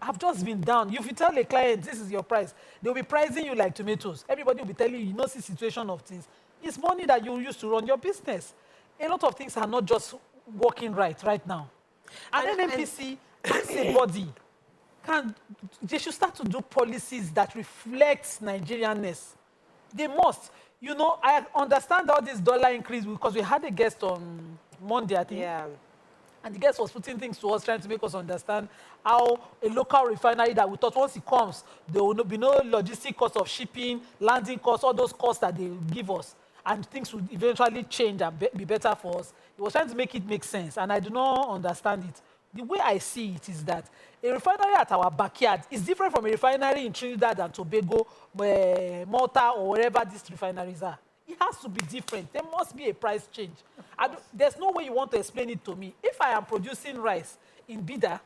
I've just been down. If you tell a client this is your price, they'll be pricing you like tomatoes. Everybody will be telling you, see situation of things. It's money that you use to run your business. A lot of things are not just working right now. And NNPC as a body, they should start to do policies that reflect Nigerianness. They must. I understand all this dollar increase because we had a guest on Monday, I think. Yeah. And the guest was putting things to us, trying to make us understand how a local refinery that we thought once it comes, there will be no logistic cost of shipping, landing costs, all those costs that they give us. And things would eventually change and be better for us. He was trying to make it make sense, and I do not understand it. The way I see it is that a refinery at our backyard is different from a refinery in Trinidad and Tobago, Malta, or wherever these refineries are. It has to be different. There must be a price change. There's no way you want to explain it to me. If I am producing rice in Bida,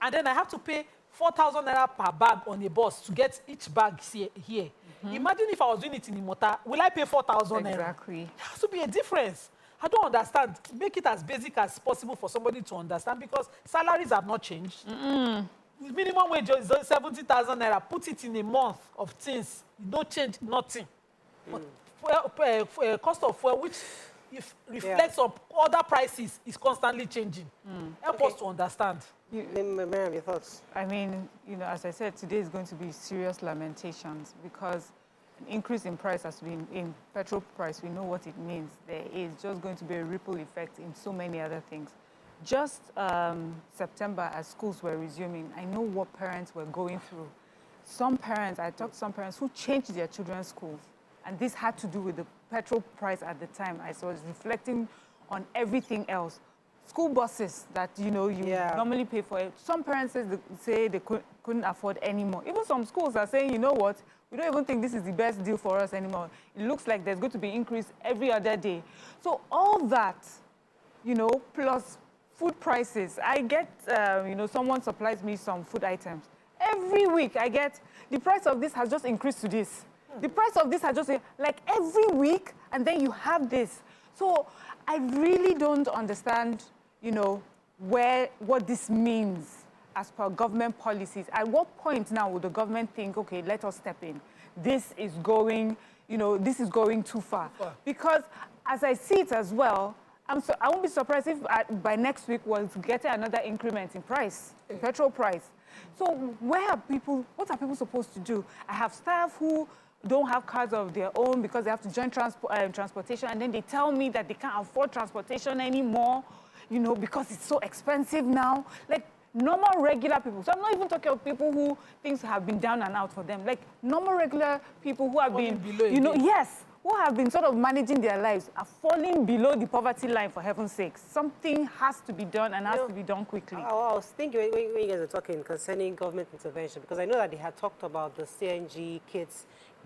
and then I have to pay 4,000 naira per bag on a bus to get each bag here. Imagine if I was doing it in Imota, will I pay 4,000 naira? Exactly. There has to be a difference. I don't understand. Make it as basic as possible for somebody to understand, because salaries have not changed. The minimum wage is 70,000 naira. Put it in a month of things. You don't change nothing. But cost of fuel, which if reflects on other prices, is constantly changing. Help us to understand. Miriam, your thoughts? I mean, as I said, today is going to be serious lamentations, because an increase in price has been in petrol price. We know what it means. There is just going to be a ripple effect in so many other things. Just September, as schools were resuming, I know what parents were going through. I talked to some parents who changed their children's schools, and this had to do with the petrol price at the time. I saw it reflecting on everything else. School buses that you normally pay for. Some parents say they couldn't afford anymore. Even some schools are saying, you know what, we don't even think this is the best deal for us anymore. It looks like there's going to be increase every other day. So all that, plus food prices. I get, someone supplies me some food items. Every week I get, the price of this has just increased to this. The price of this has just, like every week, and then you have this. So I really don't understand, what this means as per government policies. At what point now would the government think, okay, let us step in? This is going, too far. Because as I see it as well, I won't be surprised if by next week we'll get another increment in price, in petrol price. So what are people supposed to do? I have staff who don't have cars of their own because they have to join transportation, and then they tell me that they can't afford transportation anymore, because it's so expensive now. Like normal, regular people. So I'm not even talking of people who things have been down and out for them. Like normal, regular people who have been, who have been sort of managing their lives are falling below the poverty line, for heaven's sake. Something has to be done, and has to be done quickly. I was thinking when you guys were talking concerning government intervention, because I know that they had talked about the CNG kits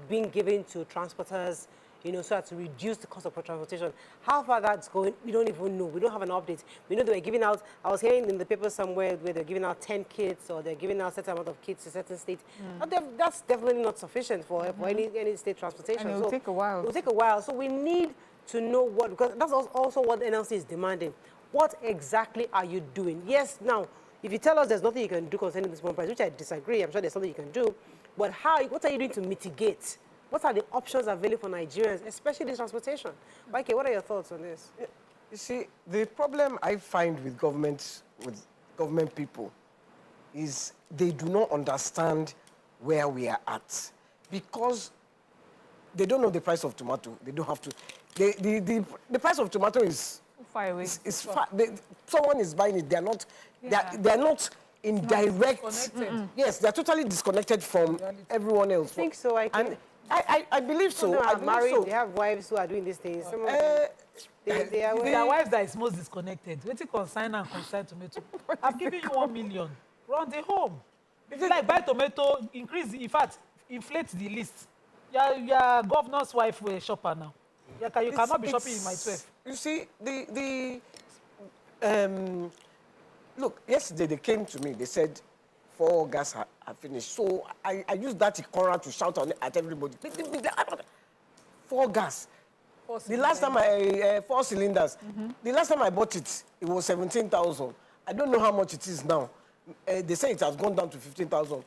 being given to transporters, so as to reduce the cost of transportation. How far that's going, we don't even know. We don't have an update. We know they were giving out, I was hearing in the paper somewhere where they're giving out 10 kits, or they're giving out a certain amount of kits to certain states. That's definitely not sufficient for any state transportation. And it will take a while. It will take a while. So we need to know what, because that's also what NLC is demanding. What exactly are you doing? Yes, now, if you tell us there's nothing you can do concerning this one price, which I disagree, I'm sure there's something you can do, but what are you doing to mitigate? What are the options available for Nigerians, especially this transportation? Mike, what are your thoughts on this? You see, the problem I find with government people is they do not understand where we are at. Because they don't know the price of tomato. They don't have to. The price of tomato is far away. Someone is buying it. They are not. They are not in direct. Yes, they are totally disconnected from everyone else. I think so. I believe so. Some I are believe married. so. They have wives who are doing these things. Some of they are their wives that is most disconnected. Waiting consign and consign tomato. I'm giving you 1 million. Run the home. If you like buy tomato, increase. In fact, inflate the list. Your governor's wife will shopper now. You cannot be shopping in my 12. You see, look, yesterday they came to me. They said 4 gas are finished. So I used that corner to shout at everybody. 4 gas. The last time 4 cylinders. The last time I bought it, it was 17,000. I don't know how much it is now. They say it has gone down to 15,000.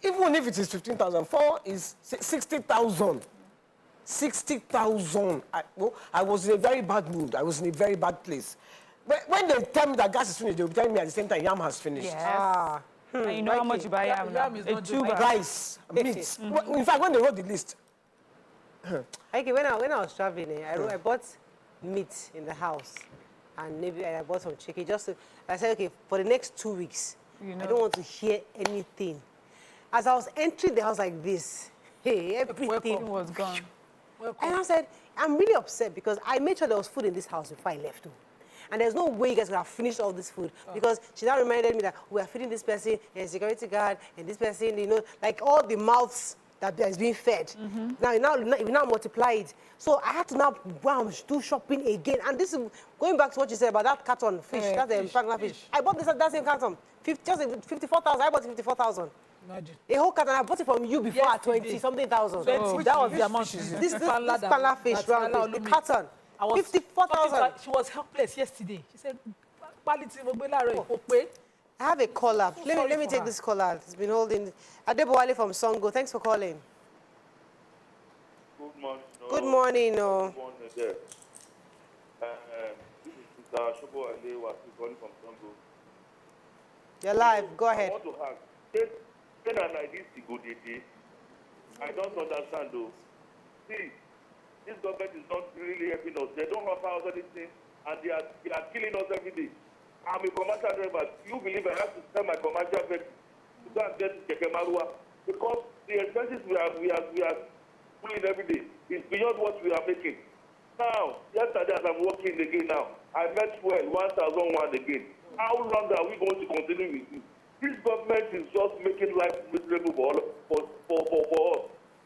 Even if it is 15,000, 4 is 60,000. 60,000. I was in a very bad mood. I was in a very bad place. When they tell me that gas is finished, they will tell me at the same time yam has finished. Yes. And you know how much you buy yam now? A tuber. Rice, meat. In fact, when they wrote the list. Okay, when I was traveling, I bought meat in the house. And maybe I bought some chicken. I said, okay, for the next 2 weeks, I don't want to hear anything. As I was entering the house like this, everything was gone. And I said, I'm really upset because I made sure there was food in this house before I left home. And there's no way you guys could have finished all this food because she now reminded me that we are feeding this person and a security guard and this person, you know, like all the mouths that is being fed. Now you now multiply it. So I had to now do shopping again. And this is going back to what you said about that carton fish, that's the partner fish. I bought that same carton, just 54,000. I bought 54,000. Imagine. A whole carton. I bought it from you before at 20-something thousand. That was the amount. This partner fish, the carton. 54,000. She was helpless yesterday. She said, I have a caller. Let me take this caller. It's been holding. Adebowale from Songo. Thanks for calling. Good morning. Good morning. This is Mr. Shobo Alewa calling from Songo. You're live. Go ahead. I want to ask. I don't understand though. See, this government is not really helping us. They don't offer us anything, and they are killing us every day. I'm a commercial driver. You believe I have to sell my commercial vehicle to go and get Keke Marua because the expenses we are doing every day is beyond what we are making. Now, yesterday as I'm working again now, I met fuel 1,001 again. How long are we going to continue with this? This government is just making life miserable for us.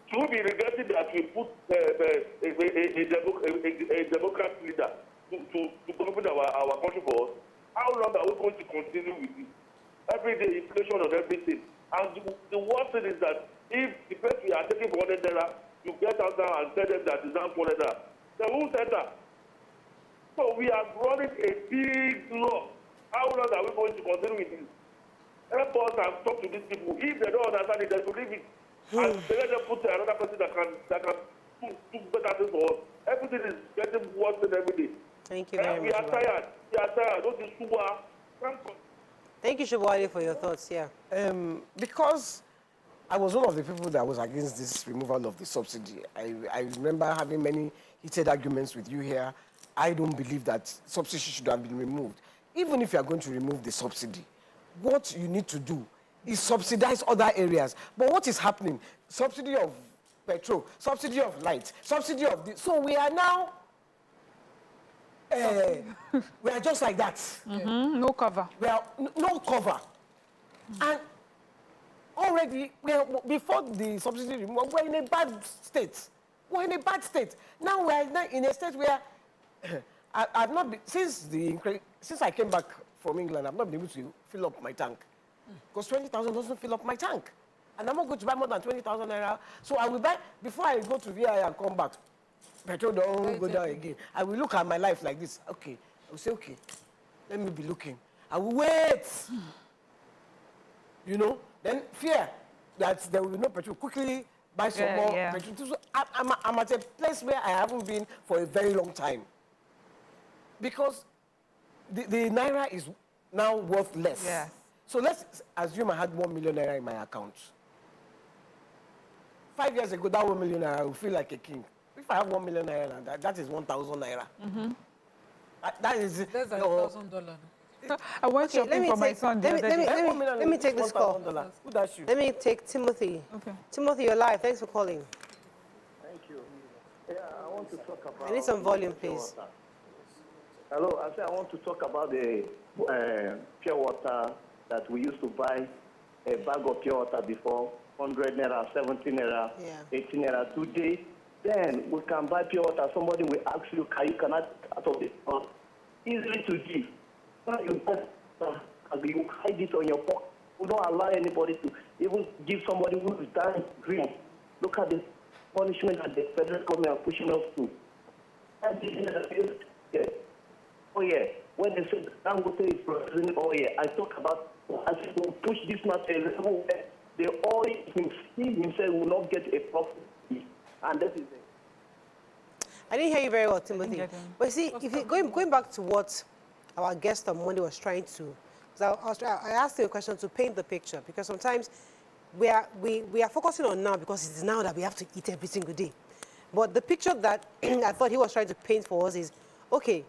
Should we be regretting that we put a Democrat leader to govern our country for us? How long are we going to continue with this? Every day, inflation on everything. And the worst thing is that if the person we are taking for 100 naira, you get out there and tell them that it's not 100 naira, they won't say that. So we are running a big loss. How long are we going to continue with this? Help us and talk to these people. If they don't understand it, they should leave it. And they let them put another person that can do better things for us. Everything is getting worse than every day. Thank you very much. We are tired. We are tired. Don't you Thank you, Shubwale, for your thoughts. Yeah. Because I was one of the people that was against this removal of the subsidy. I remember having many heated arguments with you here. I don't believe that subsidy should have been removed. Even if you are going to remove the subsidy, what you need to do is subsidize other areas. But what is happening? Subsidy of petrol, subsidy of light, subsidy of this. So we are now, we are just like that. No cover. We are no cover. And already, before the subsidy removal, we're in a bad state. We're in a bad state. Now we're in a state where I've not been, since I came back from England, I've not been able to fill up my tank. Because 20,000 doesn't fill up my tank. And I'm not going to buy more than 20,000 naira. So I will buy, before I go to VI and come back, petrol don't go down again. I will look at my life like this. Okay. I will say, okay, let me be looking. I will wait. You know, then fear that there will be no petrol. Quickly buy some more petrol. So I'm at a place where I haven't been for a very long time. Because the naira is now worth less. Yeah. So let's assume I had 1 million naira in my account. 5 years ago, that 1 million naira, I would feel like a king. If I have 1 million naira, that is 1,000 naira. That is less than $1,000. I went shopping for my son the other day. Let me take this call. Who does you? Let me take Timothy. Okay. Timothy, you're live. Thanks for calling. Thank you. Yeah, I want to talk about... I need some volume, please. Hello, I said I want to talk about the pure water that we used to buy a bag of pure water before, 100 naira, 70 naira, 80 naira. Today, then we can buy pure water. Somebody will ask you, can you cannot out of it? Easily to give. You hide it on your pocket. We don't allow anybody to even give somebody who is dying green. Look at the punishment that the federal government are pushing us to. Oh yeah, when they said Dangote is producing oil, I talk about, I said we'll push this matter everywhere. The oil himself will not get a profit, and that is it. I didn't hear you very well, Timothy. But you see, if you, going back to what our guest on Monday was trying to, I asked you a question to paint the picture, because sometimes we are focusing on now because it is now that we have to eat every single day. But the picture that I thought he was trying to paint for us is, okay,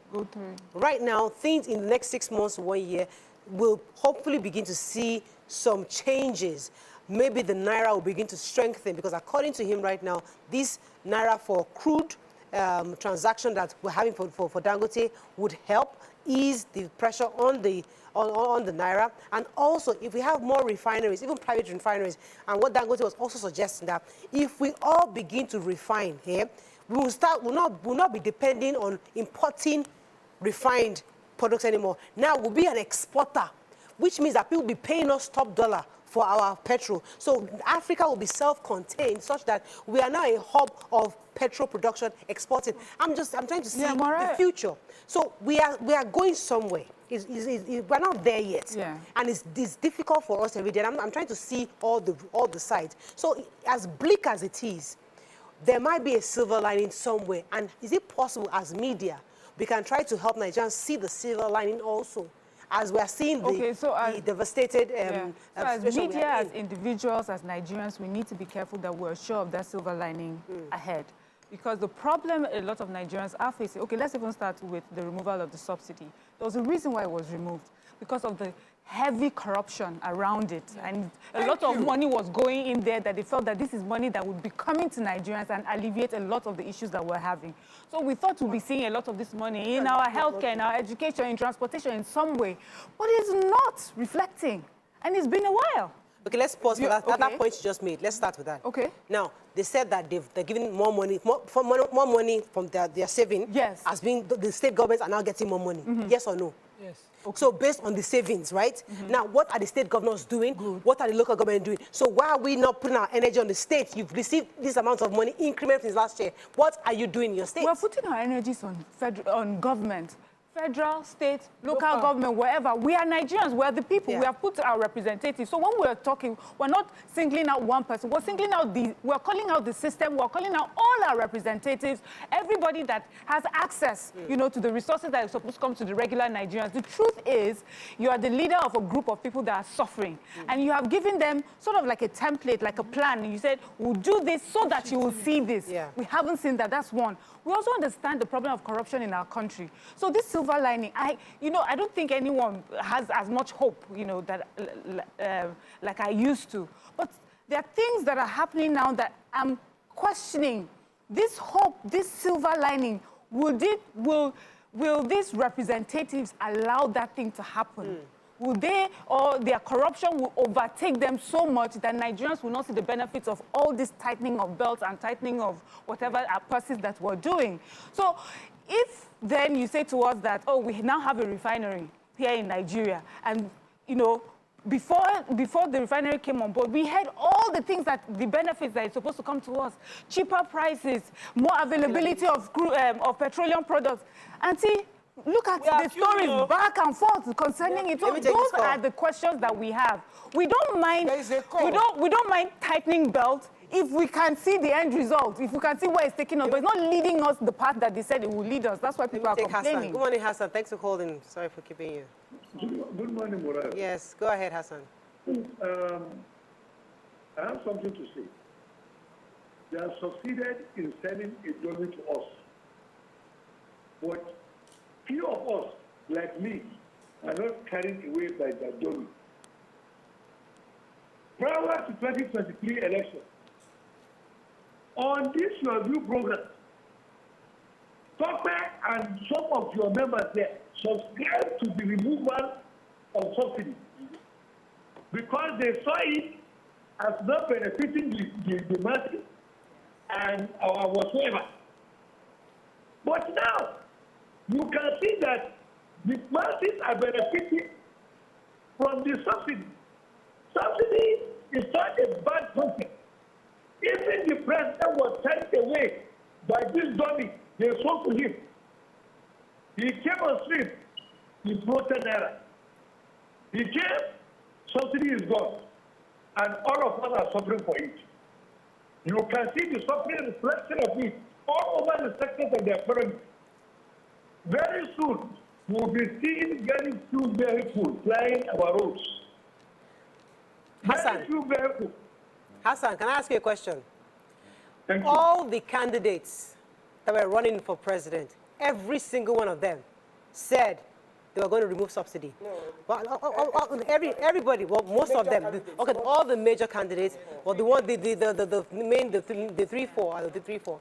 right now, things in the next 6 months, 1 year, will hopefully begin to see some changes. Maybe the Naira will begin to strengthen, because according to him right now, this Naira for crude transaction that we're having for Dangote would help ease the pressure on the Naira. And also, if we have more refineries, even private refineries, and what Dangote was also suggesting, that if we all begin to refine here, we'll not be depending on importing refined products anymore. Now we'll be an exporter, which means that people will be paying us top dollar for our petrol. So Africa will be self-contained, such that we are now a hub of petrol production, exporting. I'm trying to see the future. So we are going somewhere. We're not there yet, and it's difficult for us every day. I'm trying to see all the sides. So as bleak as it is, there might be a silver lining somewhere. And is it possible, as media, we can try to help Nigerians see the silver lining also, as we are seeing the devastated So as media, as individuals, as Nigerians, we need to be careful that we're sure of that silver lining ahead. Because the problem a lot of Nigerians are facing, okay, let's even start with the removal of the subsidy. There was a reason why it was removed, because of the heavy corruption around it. And a lot of money was going in there, that they felt that this is money that would be coming to Nigerians and alleviate a lot of the issues that we're having. So we thought we'd be seeing a lot of this money in our healthcare, in our education, in transportation in some way. But it's not reflecting. And it's been a while. Okay, let's pause for that. That point you just made. Let's start with that. Okay. Now, they said that they're giving more money from their saving. Yes. As being the state governments are now getting more money. Yes or no? Yes. Okay. So based on the savings, right? Now, what are the state governors doing? What are the local government doing? So why are we not putting our energy on the states? You've received this amount of money increment since last year. What are you doing in your state? We're putting our energies on government. Federal, state, local government, wherever. We are Nigerians. We are the people. We have put our representatives. So when we're talking, we're not singling out one person. We're singling out we're calling out the system. We're calling out all our representatives, everybody that has access, you know, to the resources that are supposed to come to the regular Nigerians. The truth is, you are the leader of a group of people that are suffering. And you have given them sort of like a template, like a plan. You said, we'll do this so that you will see this. We haven't seen that. That's one. We also understand the problem of corruption in our country. So this silver lining, I don't think anyone has as much hope, you know, that like I used to. But there are things that are happening now that I'm questioning. This hope, this silver lining, will these representatives allow that thing to happen? Will they, or their corruption will overtake them so much that Nigerians will not see the benefits of all this tightening of belts and tightening of whatever our purses that we're doing? So if then you say to us that, oh, we now have a refinery here in Nigeria, and, you know, before the refinery came on board, we had all the things the benefits that are supposed to come to us. Cheaper prices, more availability of petroleum products. And see, look at the stories back and forth concerning it. So those are the questions that we have. We don't mind. We don't mind tightening belts if we can see the end result. If we can see where it's taking us, but it's not leading us the path that they said it will lead us. That's why people are complaining. Hassan. Good morning, Hassan. Thanks for calling. Sorry for keeping you. Good morning, Morales. Yes, go ahead, Hassan. I have something to say. they have succeeded in selling a dollar to us. But few of us, like me, are not carried away by that dollar. Prior to 2023 election, on this your view program, Tope and some of your members there subscribed to the removal of subsidy because they saw it as not benefiting the masses and our whatsoever. But now, you can see that the masses are benefiting from the subsidy. Subsidy is not a bad concept. Even the president was sent away by this dummy. They spoke to him. He came on street. He floated naira. He came, subsidy is gone. And all of us are suffering for it. You can see the suffering reflection of it all over the sectors of the economy. Very soon, we will be seeing very few vehicles flying our roads. Hassan, Hassan, can I ask you a question? Thank you. All the candidates that were running for president, every single one of them said they were going to remove subsidy. No. Well, everybody, well, most of them, okay, all the major candidates, well, the one, the 3-4,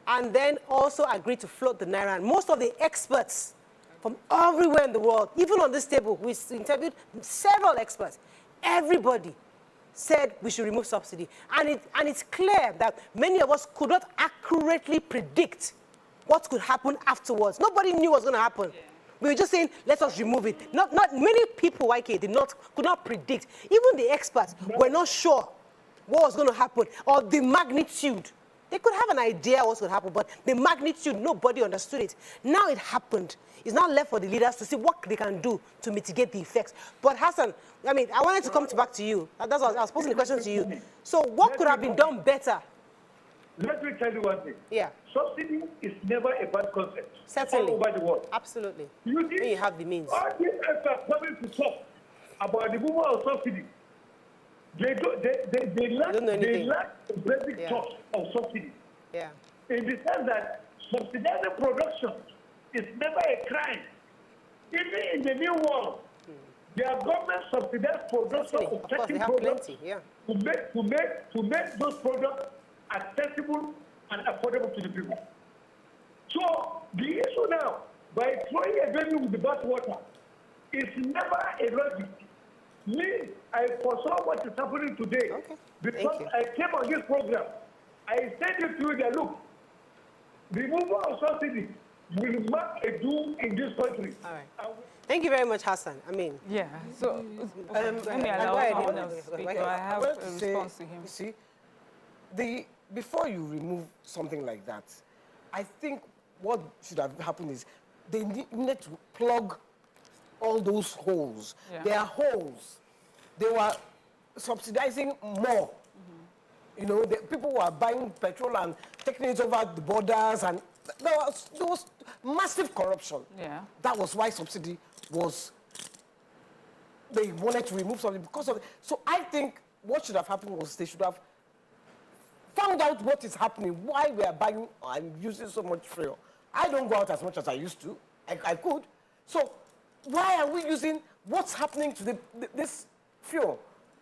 and then also agreed to float the naira. And most of the experts from everywhere in the world, even on this table, we interviewed several experts. Everybody said we should remove subsidy. And it's clear that many of us could not accurately predict what could happen afterwards. Nobody knew what was going to happen. Yeah. We were just saying, let us remove it. Not many people, YK, could not predict. Even the experts were not sure what was going to happen or the magnitude. They could have an idea what was going to happen, but the magnitude, nobody understood it. Now it happened. It's now left for the leaders to see what they can do to mitigate the effects. But Hassan, I mean, I wanted to come back to you. That's what I was posing the question to you. So what could have been done better? Let me tell you one thing. Yeah. Subsidy is never a bad concept. Certainly. All over the world. Absolutely. You have the means. All these experts coming to talk about the movement of subsidy. They lack the basic thought of subsidy. Yeah. In the sense that subsidizing production is never a crime. Even in the new world, their government subsidized production of certain products to make those products accessible and affordable to the people. So the issue now, by throwing a baby with the bathwater, is never a logic. Me, I foresaw what is happening today because I came on this program. I said it to you that, look, removal of subsidy will mark a doom in this country. All right. Thank you very much, Hassan. I mean, yeah. So let me allow someone else to speak. I have a response to him. You see, before you remove something like that, I think what should have happened is they need to plug all those holes. Yeah. There are holes. They were subsidizing more. You know, people were buying petrol and taking it over the borders, and there was massive corruption. Yeah. That was why subsidy was, they wanted to remove something because of it. So I think what should have happened was they should have found out what is happening, why we are buying and using so much fuel. I don't go out as much as I used to. I could. So why are we using what's happening to this fuel?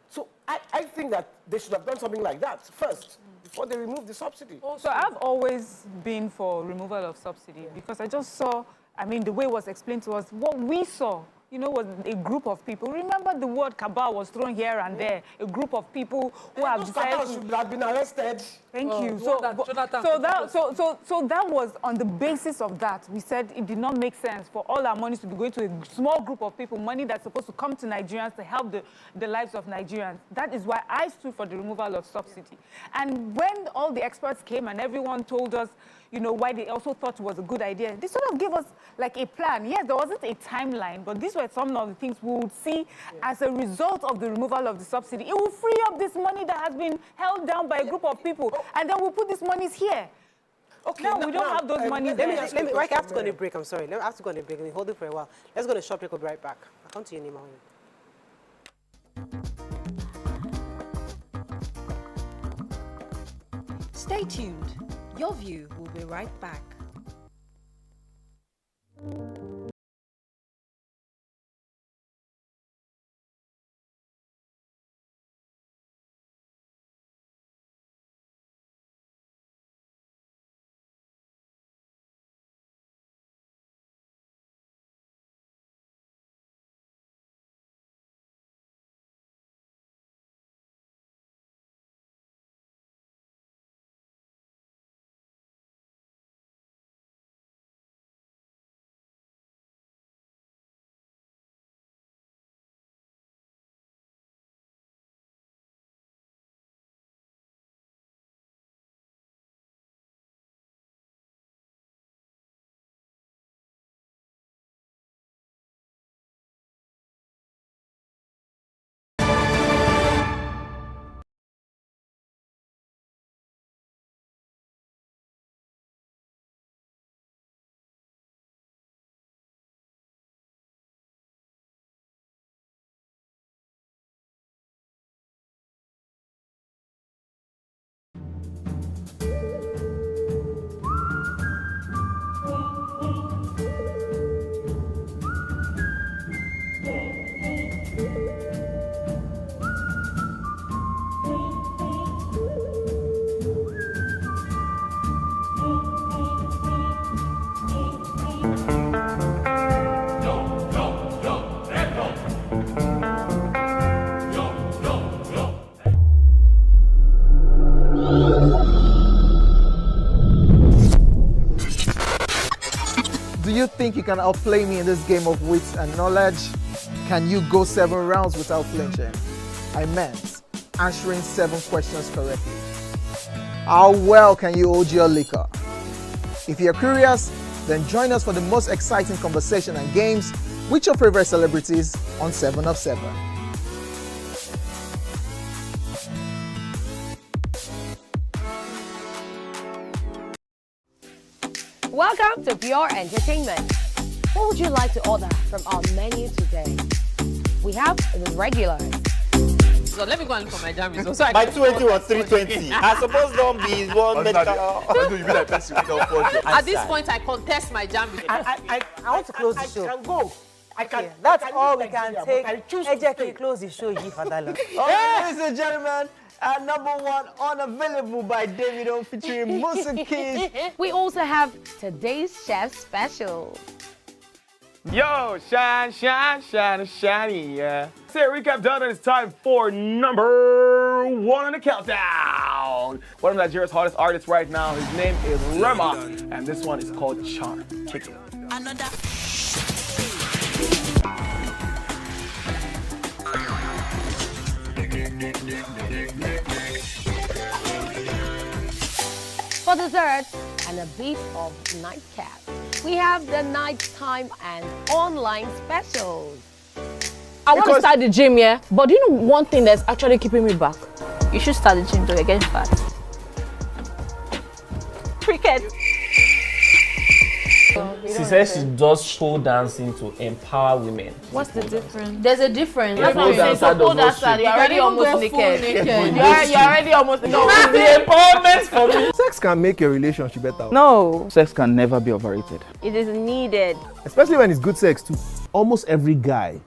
So I think that they should have done something like that first before they remove the subsidy. So I've always been for removal of subsidy because I just saw, I mean, the way it was explained to us, what we saw, you know, was a group of people. Remember the word cabal was thrown here and there. A group of people who have decided to... should have been arrested. Thank you. So that was on the basis of that. We said it did not make sense for all our money to be going to a small group of people, money that's supposed to come to Nigerians to help the lives of Nigerians. That is why I stood for the removal of subsidy. And when all the experts came and everyone told us, you know, why they also thought it was a good idea, they sort of gave us like a plan. Yes, there wasn't a timeline, but these were some of the things we would see as a result of the removal of the subsidy. It will free up this money that has been held down by a group of people, and then we'll put these monies here. Okay, now we don't have those monies there. I have to go on a break, I'm sorry. I have to go on a break. Let me hold it for a while. Let's go to a short break, we'll be right back. I'll come to you, Nima. Stay Stay tuned. Your View will be right back. Do you think you can outplay me in this game of wits and knowledge? Can you go 7 rounds without flinching? I meant answering 7 questions correctly. How well can you hold your liquor? If you're curious, then join us for the most exciting conversation and games with your favorite celebrities on 7 of 7. Welcome to Pure Entertainment. What would you like to order from our menu today? We have the regulars. So let me go and look for my jam results. My 220 was 320. I suppose don't be one medical. At this point, I contest my jam results. I want to close the show. I can go. I can. Okay, that's all we I can but take. I choose to Ejeki, stay. close the show, Yi Fadala. Ladies and gentlemen, #1 unavailable by Davido featuring Musa Keys. We also have today's chef special. Yo, shine, shine, shine, shiny, yeah. Say recap done, and it's time for #1 on the countdown. One of Nigeria's hottest artists right now, his name is Rema, and this one is called Charm. Check it out. For dessert and a bit of nightcap, we have the nighttime and online specials. I want to start the gym, yeah? But do you know one thing that's actually keeping me back? You should start the gym, though. You're getting fat. Cricket. She says she does pole dancing to empower women. What's the difference? There's a difference. That's what I'm saying. So pole dancer, you're already almost naked. You're already almost naked. No, it's the empowerment for me. Sex can make your relationship better. No. Sex can never be overrated. It is needed. Especially when it's good sex too. Almost every guy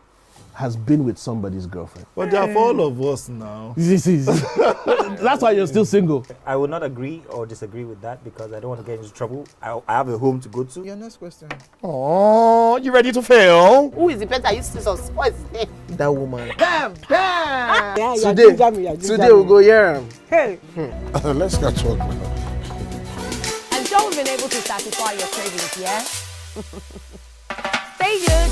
has been with somebody's girlfriend. But they are for all of us now. That's why you're still single. I would not agree or disagree with that because I don't want to get into trouble. I have a home to go to. Your next question. Oh, you ready to fail? Who is the better? You scissors. What is his name? That woman. Bam! Bam! Yeah, Today we'll go hear him. Hey! Let's get talk now. I'm sure we've been able to satisfy your cravings, yeah? Stay good.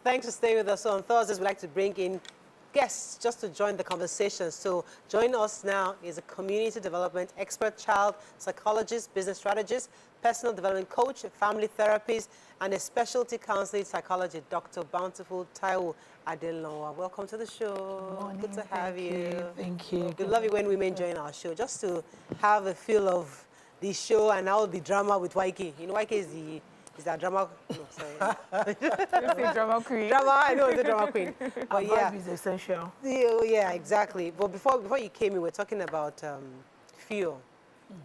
Thanks for staying with us. So on Thursdays, we like to bring in guests just to join the conversation. So join us now is a community development expert, child psychologist, business strategist, personal development coach, family therapist, and a specialty counseling psychologist, Dr. Bountiful Taiwo Adelowa. Welcome to the show. Morning. Good to have you. Thank you. We love it when women join our show, just to have a feel of the show and all the drama with YK. You know, YK is that drama? No, sorry. You say drama queen. Drama, I know it's a drama queen. But yeah, Vibe is essential. yeah, exactly. But before you came in, we were talking about fuel.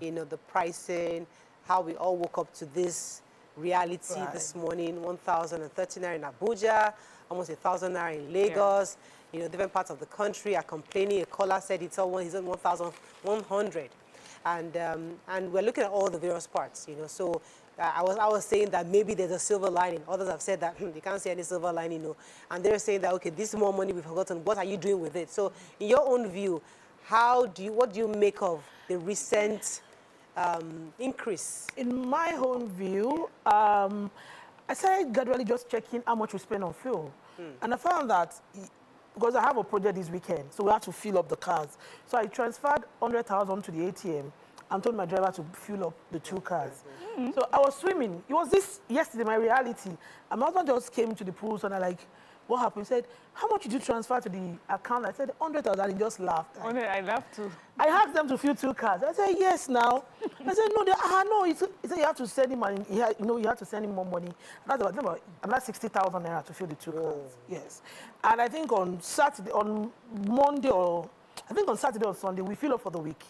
You know, the pricing, how we all woke up to this reality this morning. 1,030 naira in Abuja, almost 1,000 naira in Lagos. You know, different parts of the country are complaining. A caller said he's on 1,100, and we're looking at all the various parts. You know, so. I was saying that maybe there's a silver lining. Others have said that they can't see any silver lining, no. And they're saying that, okay, this is more money we've forgotten. What are you doing with it? So in your own view, what do you make of the recent increase? In my own view, I started gradually just checking how much we spend on fuel. And I found that, because I have a project this weekend, so we have to fill up the cars. So I transferred 100,000 to the ATM and told my driver to fuel up the 2 cars. So I was swimming. It was this yesterday, my reality. And my husband just came to the pool, and I like, what happened? He said, how much did you transfer to the account? I said, 100,000, and he just laughed. I laughed too. I asked them to fill 2 cars. I said, yes, now. I said, no, no. He said, you have to send him money. You have to send him more money. And that's about another 60,000 naira to fill the 2 cars. Yes. And I think on Saturday, on Monday, or I think on Saturday or Sunday, we fill up for the week.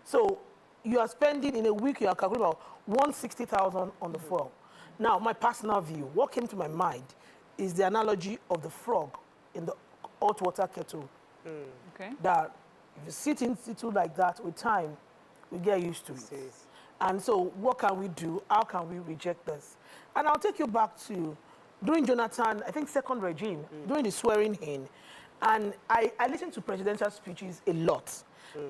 So you are spending in a week, you are calculating about 160,000 on the fuel. Now, my personal view, what came to my mind is the analogy of the frog in the hot water kettle. Okay. That if you sit in situ like that with time, we get used to it. And so what can we do? How can we reject this? And I'll take you back to during Jonathan, I think second regime, during the swearing in, and I listened to presidential speeches a lot.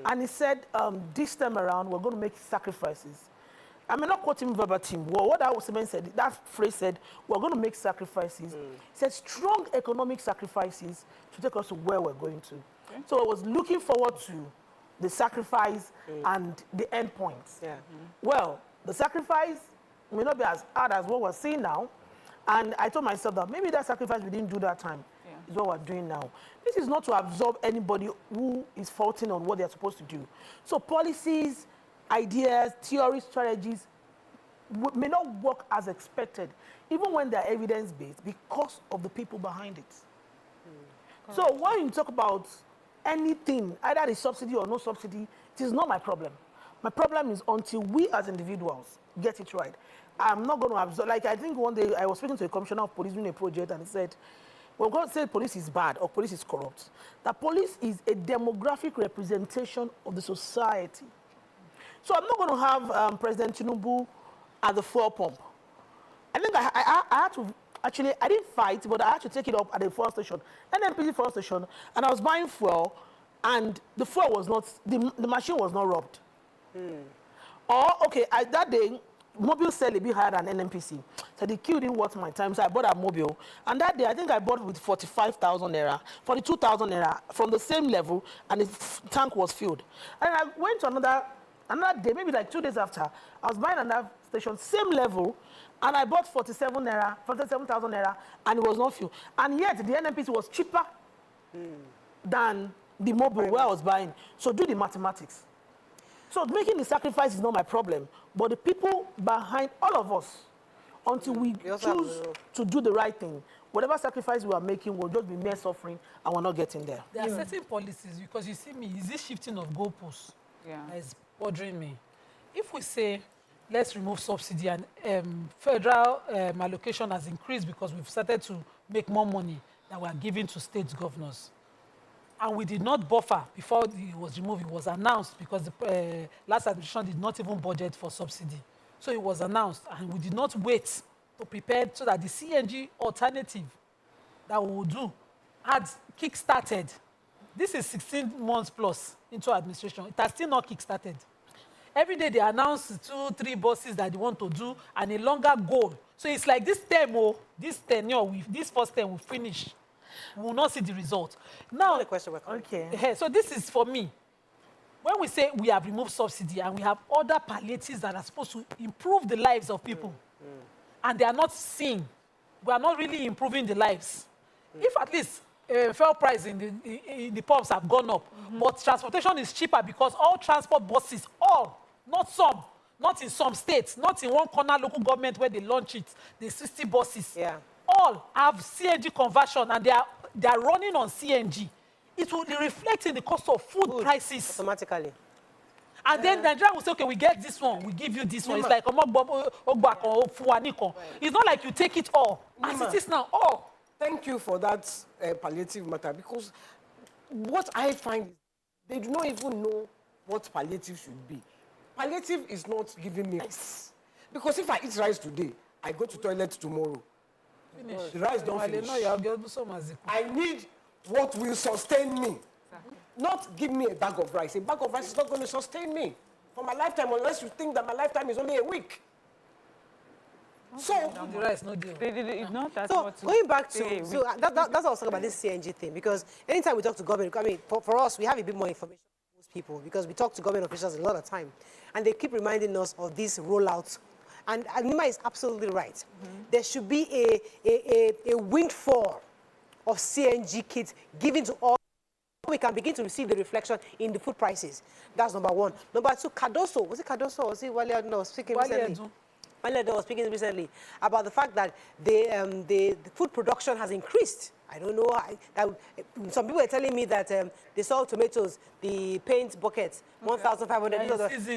And he said, this time around, we're going to make sacrifices. I may not quote him verbatim. Well, what that man said, that phrase said, we're going to make sacrifices. He said, strong economic sacrifices to take us to where we're going to. Okay. So I was looking forward to the sacrifice and the end points. Well, the sacrifice may not be as hard as what we're seeing now. And I told myself that maybe that sacrifice we didn't do that time is what we're doing now. This is not to absorb anybody who is faulting on what they're supposed to do. So policies, ideas, theories, strategies may not work as expected, even when they're evidence-based, because of the people behind it. So when you talk about anything, either the subsidy or no subsidy, it is not my problem. My problem is until we as individuals get it right. I'm not going to absorb, like I think one day I was speaking to a commissioner of police doing a project, and he said, well, God said police is bad or police is corrupt. That police is a demographic representation of the society. So I'm not going to have President Tinubu at the fuel pump. I think I had to, actually, I didn't fight, but I had to take it up at the fuel station, NNPCL fuel station, and I was buying fuel, and the fuel was not, the machine was not rubbed. Or, okay, that day, Mobile sell a bit higher than NNPC. So the queue didn't worth my time, so I bought a Mobile. And that day, I think I bought with 45,000 naira, 42,000 naira from the same level, and the tank was filled. And I went to another day, maybe like 2 days after, I was buying another station, same level, and I bought 47,000 naira, and it was not filled. And yet, the NNPC was cheaper than the Mobile where I was buying. So do the mathematics. So making the sacrifice is not my problem, but the people behind all of us, until we choose to do the right thing, whatever sacrifice we are making will just be mere suffering, and we're not getting there. There are certain policies, because you see me, is this shifting of goalposts that is bothering me. If we say, let's remove subsidy and federal allocation has increased because we've started to make more money that we are giving to state governors, and we did not buffer before it was removed. It was announced because the last administration did not even budget for subsidy. So it was announced, and we did not wait to prepare so that the CNG alternative that we would do had kick-started. This is 16 months plus into administration. It has still not kick-started. Every day they announce 2, 3 buses that they want to do and a longer goal. So it's like this term, this tenure, this first term will finish. We will not see the result. Now, the question. Okay. So this is for me. When we say we have removed subsidy and we have other palliatives that are supposed to improve the lives of people, and they are not seen, we are not really improving the lives. If at least fuel price in the pumps have gone up, but transportation is cheaper because all transport buses, not some, not in some states, not in one corner local government where they launch it, the 60 buses, all have CNG conversion and they are running on CNG. It will reflect in the cost of food prices. Automatically. And then Nigeria will say, okay, we get this one, we give you this one. It's like, it's not like you take it all. As it is now, all. Thank you for that palliative matter, because what I find is they do not even know what palliative should be. Palliative is not giving me rice. Because if I eat rice today, I go to toilet tomorrow. Finish. The rice don't finish. I need what will sustain me. Not give me a bag of rice. A bag of rice is not going to sustain me for my lifetime, unless you think that my lifetime is only a week. So, the rice, no deal. So going back to, that's what I was talking about, this CNG thing, because anytime we talk to government, I mean, for us, we have a bit more information than most people, because we talk to government officials a lot of time, and they keep reminding us of these rollouts. And Nima is absolutely right. There should be a windfall of CNG kits given to all. We can begin to receive the reflection in the food prices. That's number one. Number two, Cardoso. Was it Cardoso or was it Wale Aduna was speaking recently? Wale Aduna was speaking recently about the fact that the food production has increased. I don't know. Some people are telling me that they saw tomatoes, the paint buckets, 1,500.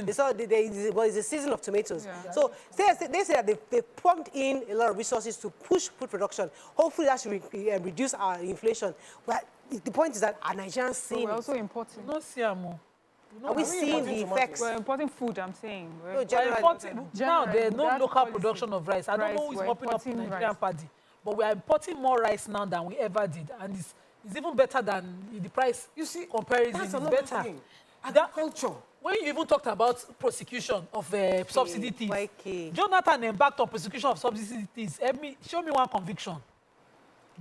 They saw it's a season of tomatoes. Yeah. So they say that they pumped in a lot of resources to push food production. Hopefully that should reduce our inflation. But the point is that our Nigerians seeing. We're also importing. Are we seeing the effects? We're importing food, I'm saying. Now there's no local production of rice. I don't know who is mopping up the Nigerian party. But we are importing more rice now than we ever did. And it's even better than the price comparison. It's better. Agriculture. When you even talked about prosecution of subsidy thieves, Jonathan embarked on prosecution of subsidy thieves. Show me one conviction.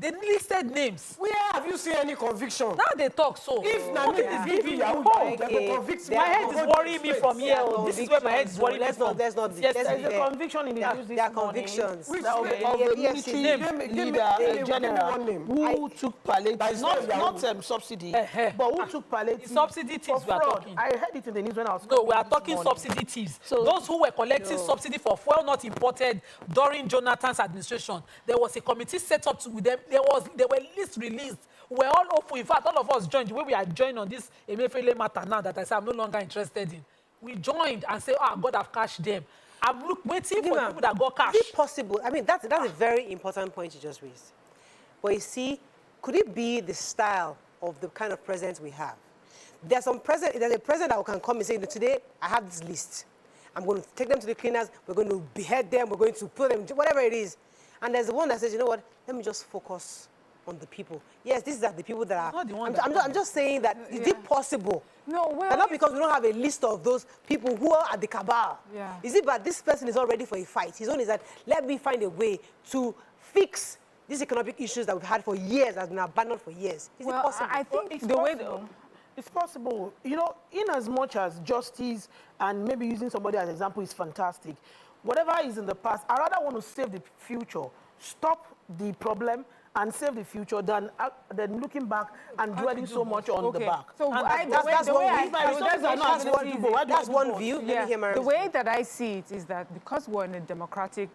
They listed names. Where have you seen any conviction? Now they talk so. If Nami is giving you convict, my head is worrying me from here. This is where my head is worrying me from. There's a conviction in the news this morning. Convictions. Of a military leader, general, who took palliative, not subsidy, but who took palliative. Subsidy thieves we are talking. I heard it in the news when I was. No, we are talking subsidy thieves. So those who were collecting subsidy for fuel not imported during Jonathan's administration, there was a committee set up with them. There were lists released. We were all open. In fact, all of us joined. The way we are joined on this Emefiele matter now that I say I'm no longer interested in. We joined and say, God have cashed them. I'm waiting for people that got cash. Is it possible? I mean, that's a very important point you just raised. But you see, could it be the style of the kind of president we have? There's a president that can come and say, today I have this list. I'm going to take them to the cleaners. We're going to behead them. We're going to put them, whatever it is. And there's the one that says, you know what, let me just focus on the people. Yes, these are the people that are... I'm just saying that, is it possible? No, well... And not because we don't have a list of those people who are at the cabal. Yeah. Is it that this person is all ready for a fight? His own is that, let me find a way to fix these economic issues that we've had for years, that have been abandoned for years. Is it possible? I think the way... It's possible. You know, in as much as justice and maybe using somebody as an example is fantastic, whatever is in the past, I rather want to save the future, stop the problem and save the future than looking back and dwelling so much on the back. So that's one view. The way that I see it is that because we're in a democratic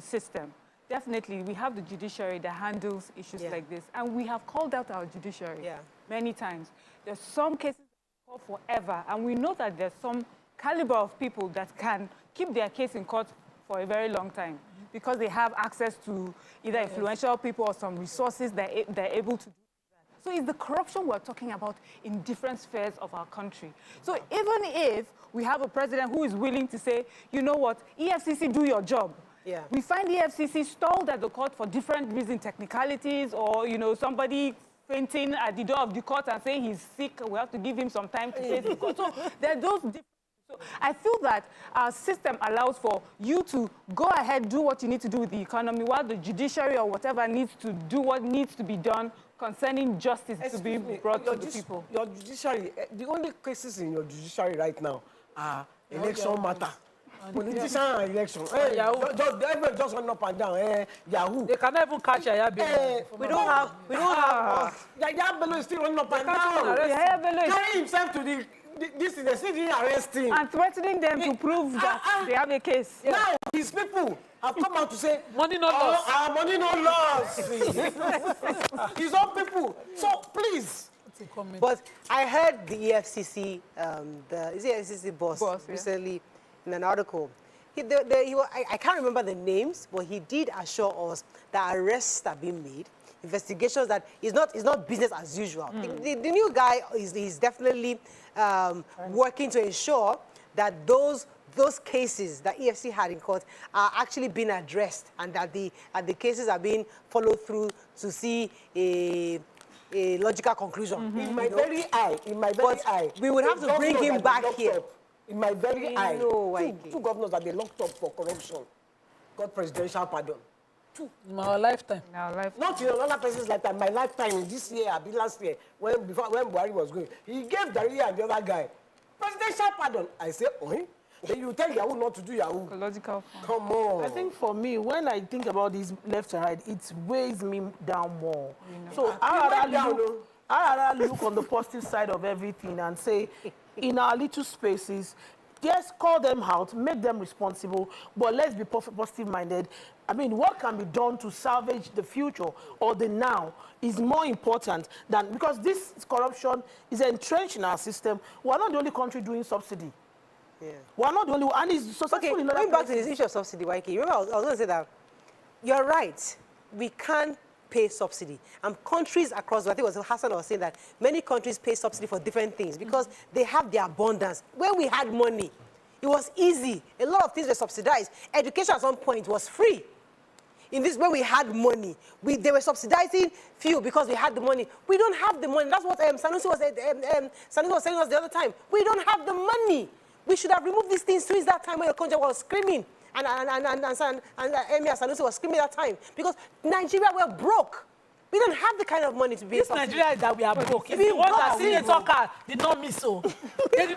system, definitely we have the judiciary that handles issues like this. And we have called out our judiciary many times. There's some cases that go forever. And we know that there's some caliber of people that can keep their case in court for a very long time because they have access to either influential people or some resources that they're able to do that. So it's the corruption we're talking about in different spheres of our country. So even if we have a president who is willing to say, you know what, EFCC, do your job. Yeah. We find EFCC stalled at the court for different reasons, technicalities, or, somebody fainting at the door of the court and saying he's sick, we have to give him some time to face the court. So there are those different So I feel that our system allows for you to go ahead, do what you need to do with the economy, while the judiciary or whatever needs to do what needs to be done concerning justice to be brought to the people. Your judiciary, the only cases in your judiciary right now are election matter. Politician and election. Everybody just run up and down. Yahoo. They cannot even catch Yaya Bello. We don't have. Yaya Bello is still running up and down. Yaya Bello is carrying himself to this is the city arresting and threatening them to prove that they have a case. Now these people have come out to say money not lost. Our money not lost. His own people. So please. But I heard the EFCC, the EFCC boss recently in an article. I can't remember the names, but he did assure us that arrests are being made, investigations that is not business as usual. The new guy is definitely working to ensure that those cases that EFC had in court are actually being addressed, and that the cases are being followed through to see a logical conclusion. In my very eye, we would have to bring him back here. In my very eye, two governors that they locked up for corruption got presidential pardon. Two. In our lifetime. Not in another person's lifetime. My lifetime, this year, I mean last year, when Buhari was going, he gave Daria and the other guy presidential pardon. I say, then you tell Yahoo not to do Yahoo. Ecological. Come on. I think for me, when I think about this left and right, it weighs me down more. So I look on the positive side of everything and say, in our little spaces, yes, call them out, make them responsible, but let's be positive-minded. I mean, what can be done to salvage the future or the now is more important than, because this corruption is entrenched in our system. We're not the only country doing subsidy. Yeah. We're not the only one, and it's successful in other going back to places. this issue of subsidy, YK, remember I was going to say that you're right. We can pay subsidy. And countries across, I think it was Hassan was saying that many countries pay subsidy for different things because they have their abundance. When we had money, it was easy. A lot of things were subsidized. Education at some point was free. In this, when we had money, they were subsidizing fuel because we had the money. We don't have the money. That's what Sanusi was telling us the other time. We don't have the money. We should have removed these things since that time when the country was screaming. And Emir Sanusi was screaming that time. Because Nigeria were broke. We don't have the kind of money to be this Nigeria that we are broke. It's the one that Senator car did not miss. So they did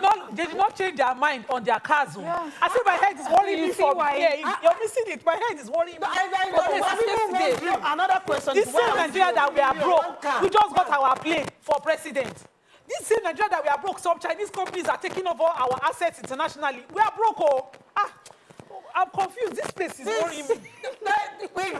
not change their mind on their cars. Yeah. I see my head is worrying me from here. You're missing it. My head is worrying me. Another question. This same Nigeria that we are broke, we just got our plane for president. This same Nigeria that we are broke, some Chinese companies are taking over our assets internationally. We are broke, I'm confused. This place is worrying me.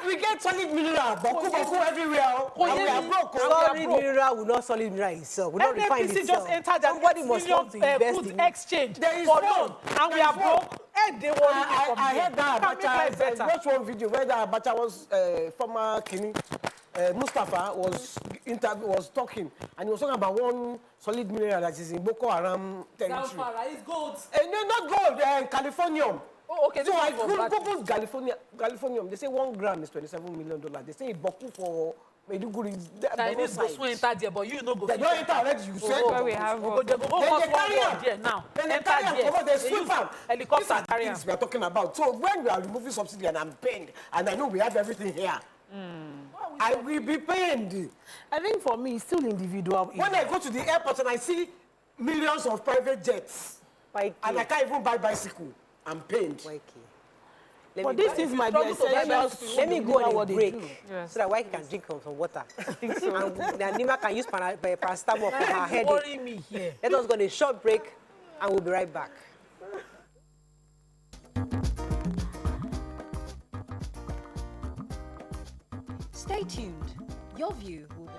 We get solid mineral, Boku everywhere. We are broke. Solid mineral will not solid mineral itself. Will not refine itself. NNPCL just entered that Somebody must want to invest food in exchange There is for one. loan, and we are broke. And they worry me from I here. heard that Abacha. I watched one video where that Abacha was former Kini. Mustafa was talking, and he was talking about one solid mineral that is in Boko Haram territory. Zamfara is gold. No, not gold, Californium. Oh, okay. So I Googled Californium. They say 1 gram is $27 million. They say Boku for Maiduguri. Chinese go swing enter there, but you no go. They don't enter already. You said. Where we have. They carry there now. Enter there. They sweep am. Helicopter carry am. Things we are talking about. So when we are removing subsidy and I'm pained, and I know we have everything here. I will be pained. I think for me, it's still individual. When I go to the airport and I see millions of private jets, and I can't even buy bicycle, I'm pained. But these things might be essential. Let me go on a break so that YK can drink some water. And Nima can use paracetamol for her headache. Worry me here. Let us go on a short break, and we'll be right back. Stay tuned. Your view will be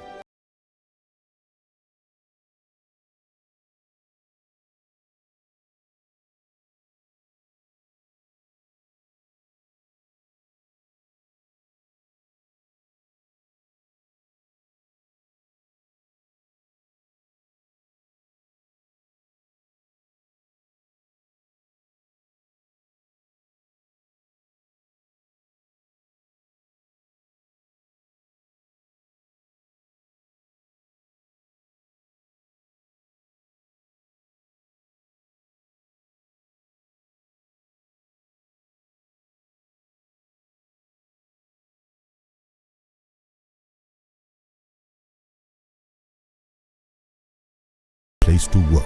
place to work.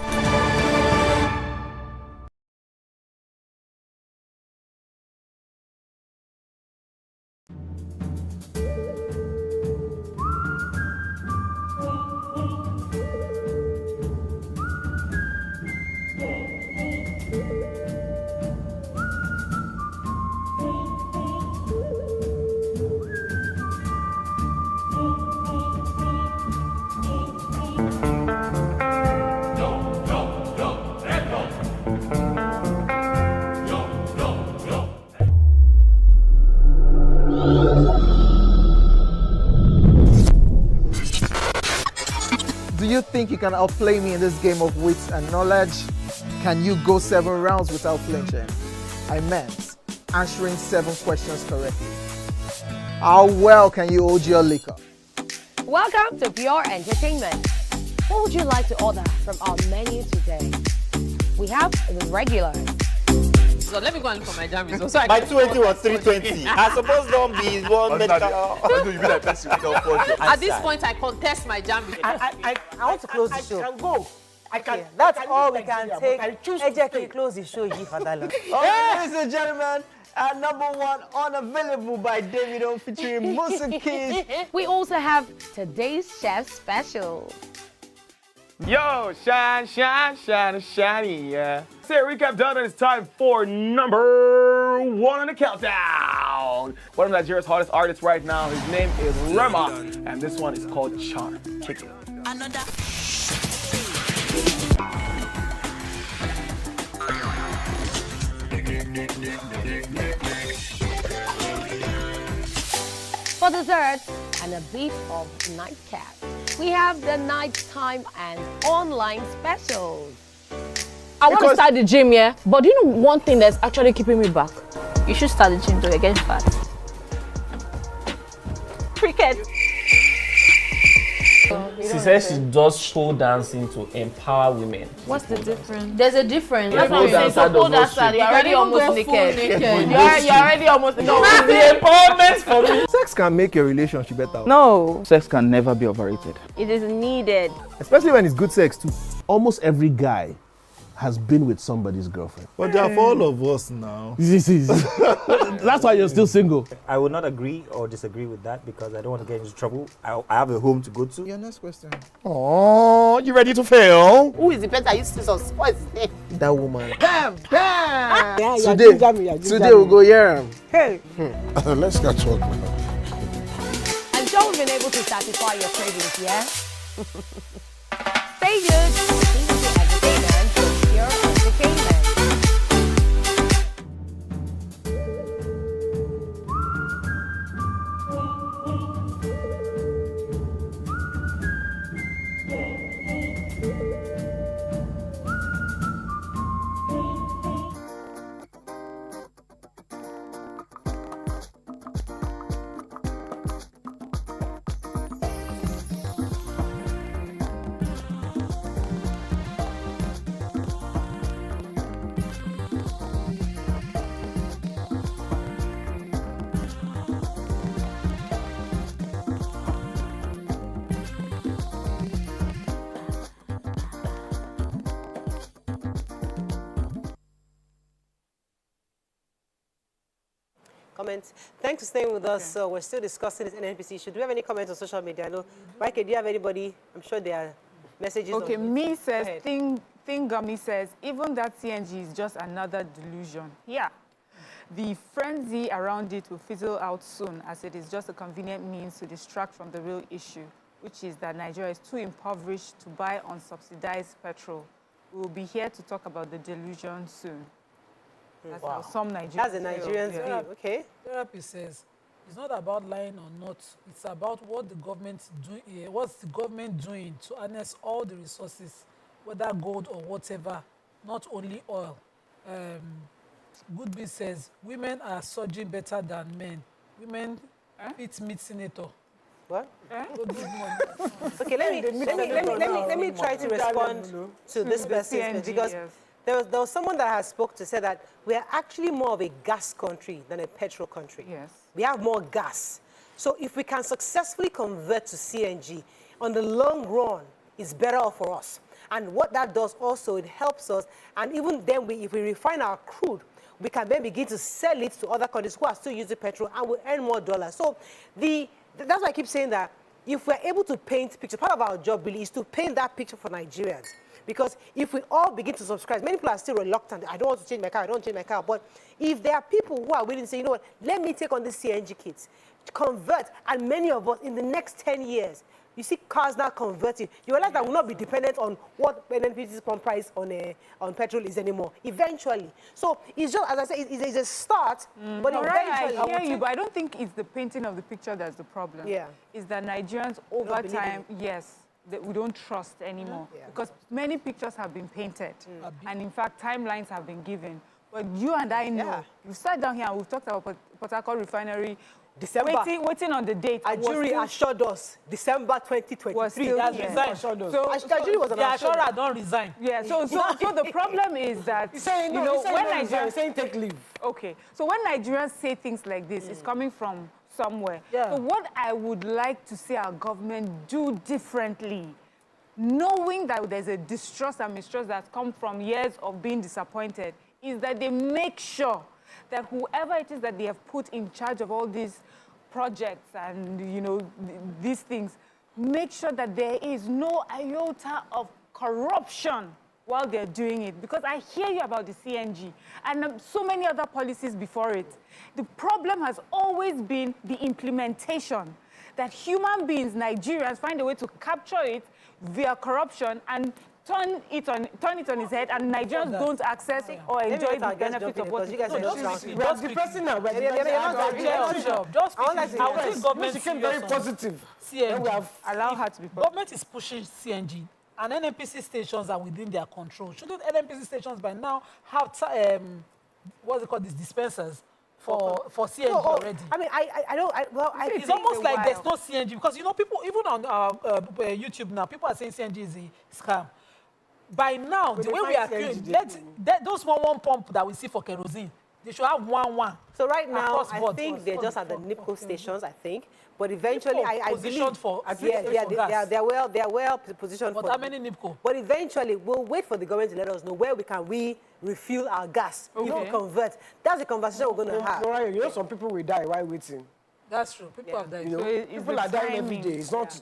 Do you think you can outplay me in this game of wits and knowledge? Can you go 7 rounds without flinching? I meant answering 7 questions correctly. How well can you hold your liquor? Welcome to Pure Entertainment. What would you like to order from our menu today? We have the regulars. So let me go and look for my jam results. So My 280 was 320. I suppose don't be one medical. At this point, I contest my jam results. I want to close the show. I can go. I can. That's I can all do we can Nigeria, take. but I choose to Ejeki, stay. close the show, you for that long. Ladies and gentlemen, number 1 unavailable by Davido featuring Musa Keys. We also have today's chef special. Yo, shine, shiny, yeah. Say recap done, and it's time for number 1 on the countdown. One of Nigeria's hottest artists right now, his name is Rema, and this one is called Charm. Kick it. Another. For dessert and a bit of nightcap, we have the nighttime and online specials. I want to start the gym, yeah? But do you know one thing that's actually keeping me back? You should start the gym, though. You're getting fat. Cricket. She says she does show dancing to empower women. What's the difference? There's a difference. Yeah, That's what I'm saying. So pole dancer, you're already almost naked. You're already almost naked. No, the empowerment for me. Sex can make your relationship better. No. Sex can never be overrated. It is needed. Especially when it's good sex too. Almost every guy has been with somebody's girlfriend. But they are for all of us now. That's why you're still single. I would not agree or disagree with that because I don't want to get into trouble. I have a home to go to. Your next question. Oh, you ready to fail? Who is the person that used to sus? What is his name? That woman. Damn! Yeah, Today we'll go here. Hey. Let's get talk now. I'm sure we've been able to satisfy your cravings, yeah? Stay good. Entertainment for Pure Entertainment. Comments. Thanks for staying with us. So we're still discussing this NNPC issue. Do you have any comments on social media? I know, Mike, do you have anybody? I'm sure there are messages. Okay, on me says, Gummy says, even that CNG is just another delusion. Yeah. The frenzy around it will fizzle out soon as it is just a convenient means to distract from the real issue, which is that Nigeria is too impoverished to buy unsubsidized petrol. We will be here to talk about the delusion soon. That's how some Nigerians That's the Nigerians feel. view, okay. Therapy says it's not about lying or not. It's about what the government doing. What's the government doing to harness all the resources, whether gold or whatever, not only oil. Goodby says women are surging better than men. Women beat meet senator. What? Okay, let me try to respond to this person because there was someone that has spoke to say that we are actually more of a gas country than a petrol country. Yes. We have more gas. So if we can successfully convert to CNG, on the long run, it's better off for us. And what that does also, it helps us. And even then, if we refine our crude, we can then begin to sell it to other countries who are still using petrol and will earn more dollars. So that's why I keep saying that if we're able to paint pictures, part of our job really is to paint that picture for Nigerians. Because if we all begin to subscribe, many people are still reluctant. I don't want to change my car, I don't change my car. But if there are people who are willing to say, you know what, let me take on this CNG kits, convert, and many of us in the next 10 years, you see cars now converting. You realize that will not be dependent on what NNPC's pump price on petrol is anymore, eventually. So it's just, as I said, it's a start, but eventually... I hear you, but I don't think it's the painting of the picture that's the problem. Yeah. It's that Nigerians over time, yes, that we don't trust anymore. Because many pictures have been painted. And in fact, timelines have been given. But you and I know, we've sat down here and we've talked about Port Harcourt Refinery, December. Waiting on the date. A jury assured us December 2023. That's resigned. So the assurer don't resign. Yeah. So the problem is that when Nigerians saying take leave. Okay. So when Nigerians say things like this, it's coming from somewhere. Yeah. So what I would like to see our government do differently, knowing that there's a distrust and mistrust that's come from years of being disappointed, is that they make sure that whoever it is that they have put in charge of all these projects and, you know, these things, make sure that there is no iota of corruption while they're doing it. Because I hear you about the CNG and so many other policies before it. The problem has always been the implementation, that human beings, Nigerians, find a way to capture it via corruption and turn it on his head, and Nigerians don't access or enjoy the benefits of what you guys are doing. Just depressing now. Government very positive. CNG. Allow her to be positive. Government is pushing CNG, and NNPC stations are within their control. Shouldn't NNPC stations by now have what's it called, these dispensers for CNG already? I mean, it's almost like there's no CNG, because, you know, people, even on YouTube now, people are saying CNG is a scam. By now, the way we are doing, those one pump that we see for kerosene, they should have one. So right now, I think they're just at the NIPCO stations, I think. But eventually, I believe... They're well positioned for... But how many NIPCO? But eventually, we'll wait for the government to let us know where we refuel our gas, convert. That's the conversation we're going to have. You know, some people will die while waiting. That's true. People have died. You know, people are dying every day. It's not...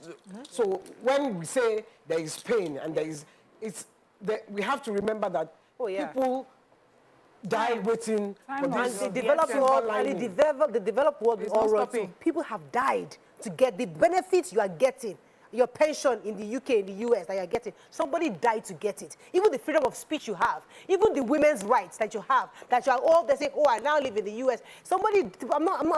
So when we say there is pain and there is... we have to remember that people die waiting for this. The developed world is all run. So people have died to get the benefits you are getting. Your pension in the UK, in the US that you're getting. Somebody died to get it. Even the freedom of speech you have, even the women's rights that you have, that you are all, they say, oh, I now live in the US. I'm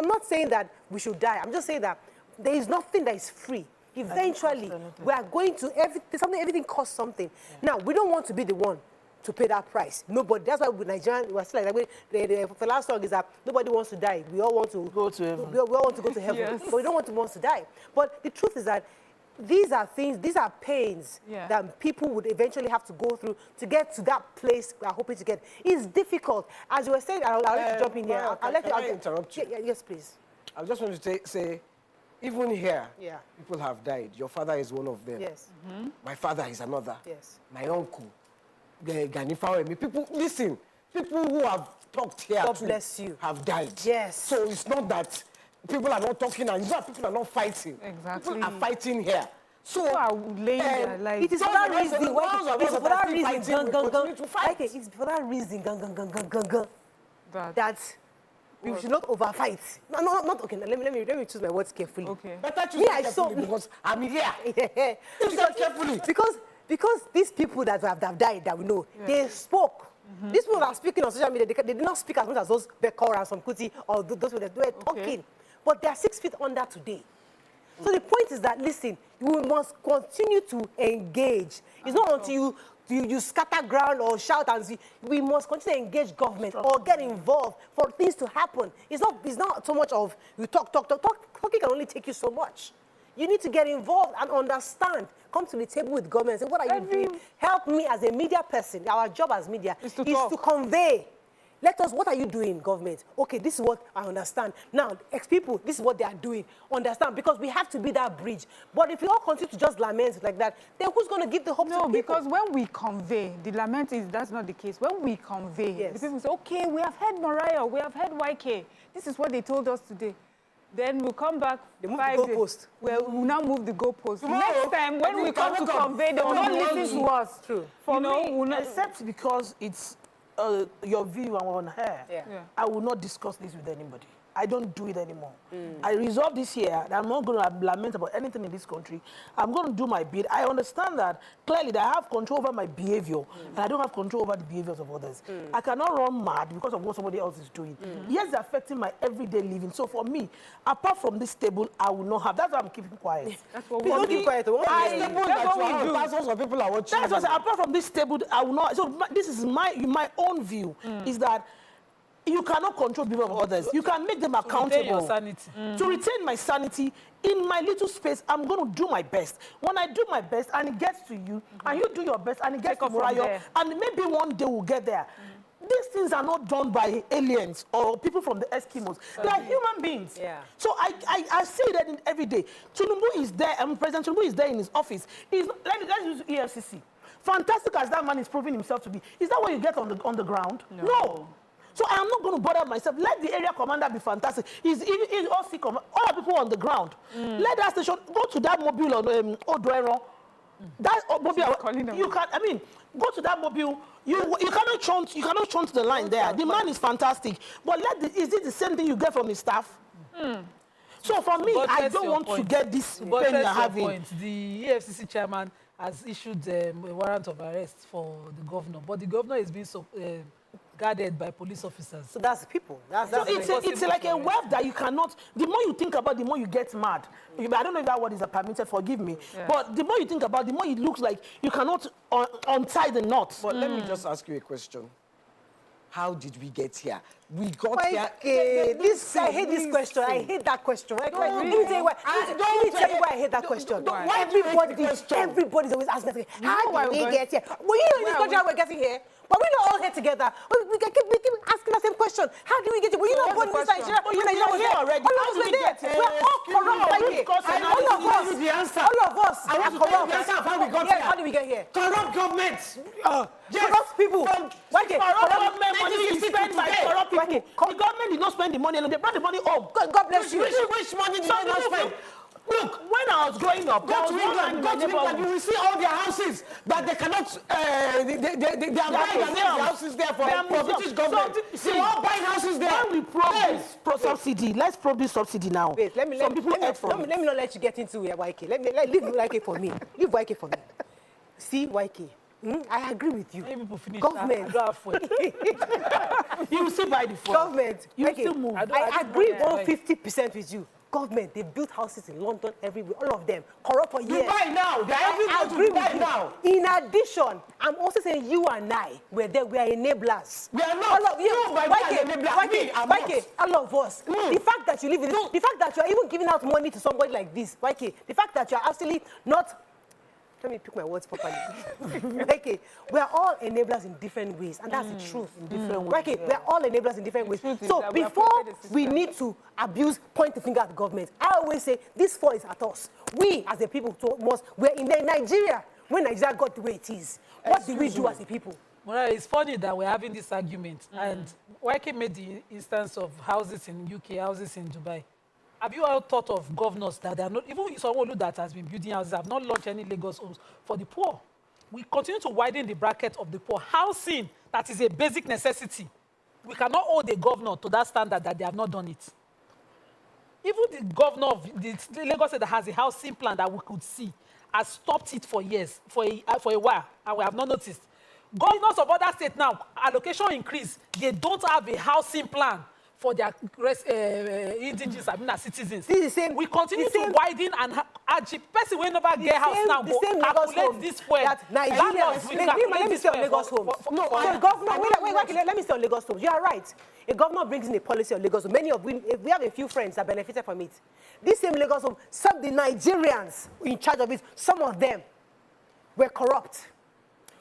not saying that we should die. I'm just saying that there is nothing that is free. Eventually, we are going to everything costs something. Now, we don't want to be the one to pay that price. Nobody. That's why with Nigerian, we're still like the last song is that nobody wants to die. We all want to go to heaven. We all want to go to heaven, but we don't want to die. But the truth is that these are pains that people would eventually have to go through to get to that place we are hoping to get. It's difficult. As you were saying, I'll let you jump in here. I'll interrupt you. Yes, please. I just want to say, even here, people have died. Your father is one of them. Yes. My father is another. Yes. My uncle. People, listen. People who have talked here God bless you. have died. Yes. So it's not that people are not talking and people are not fighting. Exactly. People are fighting here. So it is for that reason. It's for that reason. That we should not overfight. Not okay. Let me choose my words carefully. Okay. Better choose carefully because I'm here. Carefully. Because these people that have died, that we know, they spoke. These people that are speaking on social media, they did not speak as much as those Bekor and some Kuti or those people that were talking. But they are 6 feet under today. So the point is that, listen, we must continue to engage. It's not until you scatter ground or shout and see. We must continue to engage government or get involved for things to happen. It's not so much of you talk. Talking can only take you so much. You need to get involved and understand. Come to the table with government and say, what are you doing? Help me as a media person. Our job as media is to convey. Let us, what are you doing, government? Okay, this is what I understand. Now, ex-people, this is what they are doing. Understand? Because we have to be that bridge. But if we all continue to just lament like that, then who's going to give the hope to the people? No, because when we convey, the lament is that's not the case. When we convey, the people say, okay, we have heard Mariah, we have heard YK. This is what they told us today. Then we'll come back. They move the goalpost. We'll now move the goalpost. Next time, when we come to convey, they will not listen to us. True. For me, except because it's your view on her, I will not discuss this with anybody. I don't do it anymore. I resolved this year that I'm not going to lament about anything in this country. I'm going to do my bit. I understand that clearly that I have control over my behavior and I don't have control over the behaviors of others. I cannot run mad because of what somebody else is doing. Yes, it's affecting my everyday living. So for me, apart from this table, I will not have. That's why I'm keeping quiet. That's what we don't keep quiet. That's what we do. Thousands of people are watching. That's what I say. Apart from this table, I will not. So this is my own view, is that you cannot control the behavior of others. You can make them accountable. To retain your sanity. To retain my sanity, in my little space, I'm going to do my best. When I do my best and it gets to you, and you do your best and it gets to Mariah, and maybe one day we'll get there. These things are not done by aliens or people from the Eskimos. They are human beings. So I say that every day. Tinubu is there, President Tinubu is there in his office. Let's use EFCC. Fantastic as that man is proving himself to be. Is that what you get on the ground? No. So I am not going to bother myself. Let the area commander be fantastic. He's all the people on the ground. Let that station go to that mobile on Odoero. That mobile, you can. I mean, go to that mobile. You cannot chant the line there. The man is fantastic. But is it the same thing you get from his staff? So for me, I don't want to get this pain you're having. The EFCC chairman has issued a warrant of arrest for the governor, but the governor is being guarded by police officers. So that's people. So it's like a web that you cannot, the more you think about, the more you get mad. I don't know if that word is permitted, forgive me. But the more you think about, the more it looks like you cannot untie the knot. But let me just ask you a question. How did we get here? We got here. I hate this question. I hate that question. Let me tell you why. I hate that question. Everybody's always asking me, how did we get here? Well, you know in this country how we're getting here. But we're not all here together. We keep asking the same question. How do we get here? Well, you know, born in this Nigeria. Nigeria was here already. All of us were there. We're all corrupt. All of us are corrupt. How do we get here? Corrupt government. Corrupt people. Corrupt government money is spent by corrupt people. The government did not spend the money. They brought the money home. God bless you. Which money did they not spend? Look, when I was growing up, go to England, you will see all their houses that they cannot, they are buying houses there for British government. So, they are buying houses there. When we probe this subsidy, let's probe this subsidy now. Wait, let me not let you get into YK. Leave YK for me. Leave YK for me. See, YK. I agree with you. Government. You will still buy the phone. Government. You will still move. I agree 150% with you. Government, they built houses in London everywhere, all of them, corrupt for years. You buy now. I agree with you. Now. In addition, I'm also saying you and I, we're enablers. We are not. All of you, all of us. The fact that you live in this, the fact that you are even giving out money to somebody like this, the fact that you are actually not. Let me pick my words properly. Okay, we are all enablers in different ways, and that's the truth. In different ways. Okay, we are all enablers in different ways. So before we need to point the finger at the government, I always say this fault is at us. We, as a people, we're in Nigeria. When Nigeria got the way it is, what do we do as a people? Well, it's funny that we're having this argument, and YK made the instance of houses in UK, houses in Dubai. Have you all thought of governors that are not, even someone that has been building houses, have not launched any Lagos homes for the poor? We continue to widen the bracket of the poor. Housing, that is a basic necessity. We cannot hold a governor to that standard that they have not done it. Even the governor of the Lagos State that has a housing plan that we could see has stopped it for years, for a while, and we have not noticed. Governors of other states now, allocation increase, they don't have a housing plan for their indigenous citizens. We continue to widen and person will never get house now. The same Lagos home this way. Let me stay on Lagos home. Let me stay on Lagos home. You are right. A governor brings in a policy on Lagos home. We have a few friends that benefited from it. This same Lagos home, some of the Nigerians in charge of it, some of them were corrupt.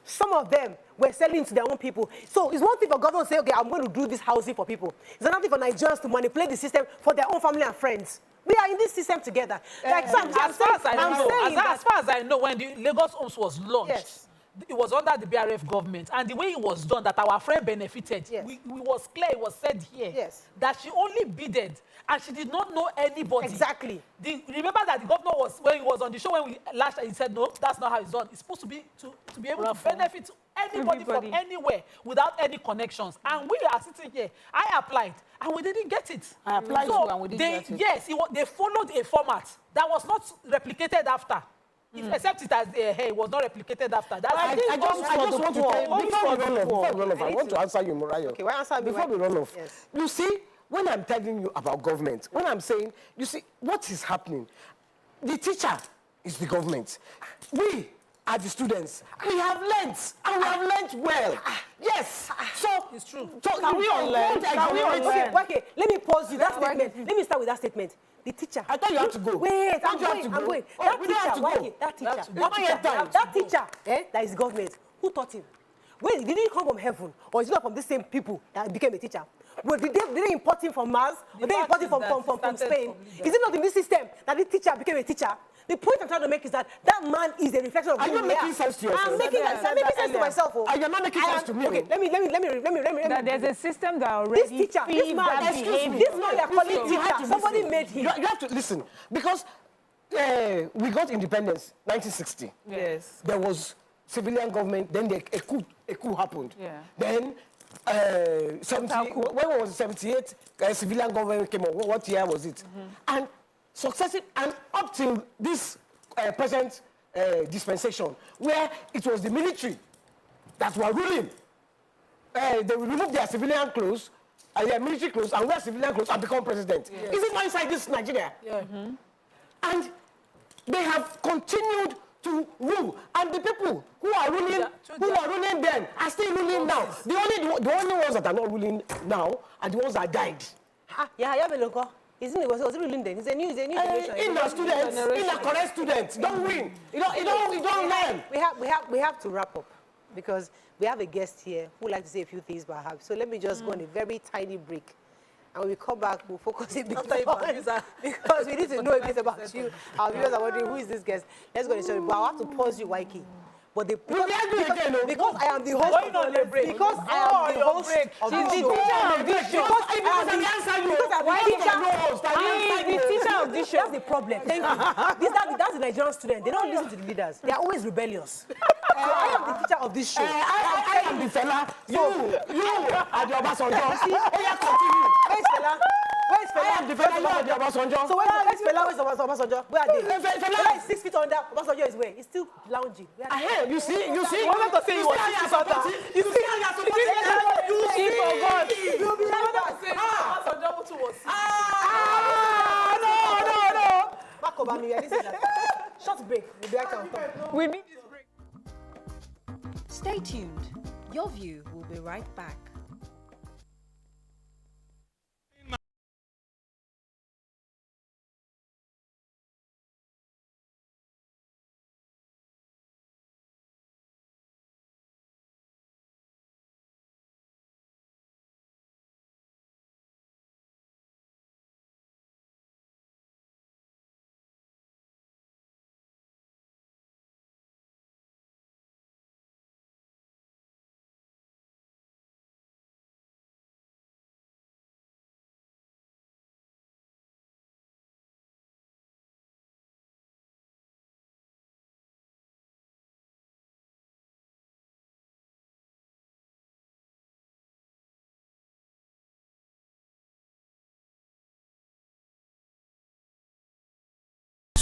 Some of them were selling to their own people. So it's one thing for government to say, okay, I'm going to do this housing for people. It's another thing for Nigerians to manipulate the system for their own family and friends. We are in this system together. Like, so as far as I know, when the Lagos Homes was launched, it was under the BRF government, and the way it was done, that our friend benefited, we was clear, it was said here, that she only bidded, and she did not know anybody. Exactly. Remember that the governor was, when he was on the show, when we last he said, no, that's not how it's done. It's supposed to be to be able to benefit anybody from anywhere without any connections. And we are sitting here. I applied, and we didn't get it. I applied so and we didn't get it. Yes, they followed a format that was not replicated after. Except it as it was not replicated after. That's I just want to before we run off, I want to answer you, Morayo. Okay, why answer me? Before we run off, you see, when I'm telling you about government, when I'm saying, you see, what is happening? The teacher is the government. We are the students. We have learnt, and we have learnt well. Yes. So it's true. So can we all learn? Okay, let me pause you. That statement. Let me start with that statement. The teacher. I thought you had to go. Wait, I'm going. That teacher, that is government. Who taught him? Wait, did he come from heaven? Or is it not from the same people that became a teacher? Well, did they import him from Mars? Or they import him from Spain? Is it not in this system that the teacher became a teacher? The point I'm trying to make is that man is a reflection of who we are. Are you making sense to yourself? I'm making sense to myself. You're not making sense to me. Okay, let me. That there's a system that already this teacher, this man they're calling teacher. Somebody made him. You have to listen, because we got independence 1960. Yes. There was civilian government. Then a coup happened. Yeah. Then 70. When was it? 78? Civilian government came up. What year was it? And successive, and up till this present dispensation, where it was the military that were ruling. They will remove their civilian clothes, their military clothes, and wear civilian clothes and become president. Yes. Is it not inside this Nigeria? Yeah. And they have continued to rule, and the people who are ruling then are still ruling now. The only ones that are not ruling now are the ones that died. Isn't it? Was ruling then? It's a new generation. In the students, in the correct students, don't win. You don't learn. We have to wrap up, because we have a guest here who would like to say a few things about her. So let me just go on a very tiny break. And when we come back, we'll focus a bit on because we need to know a bit about you. Our viewers are wondering, who is this guest? Let's go and show you. But I'll have to pause you, Waiki. But because I am the host of the break. Because I am the host of the show. The teacher of this show. That's the problem. Thank you. That's the Nigerian student. They don't listen to the leaders. They are always rebellious. So I am the teacher of this show. I am the fella. You are the Obasanjo. Continue. Where's fella? Where's fella? I am the fella of the Obasanjo. So where's fella? Where's Obasanjo? Where are they? Fella is 6 feet under. Obasanjo is where? He's still lounging. You see. I wanted to say you were 6 feet under. You see how you're supporting you forgot. You'll be right back. Obasanjo too was 6 No. Back over me. This is a short break. We'll be right back. We need this break. Stay tuned. Your View will be right back.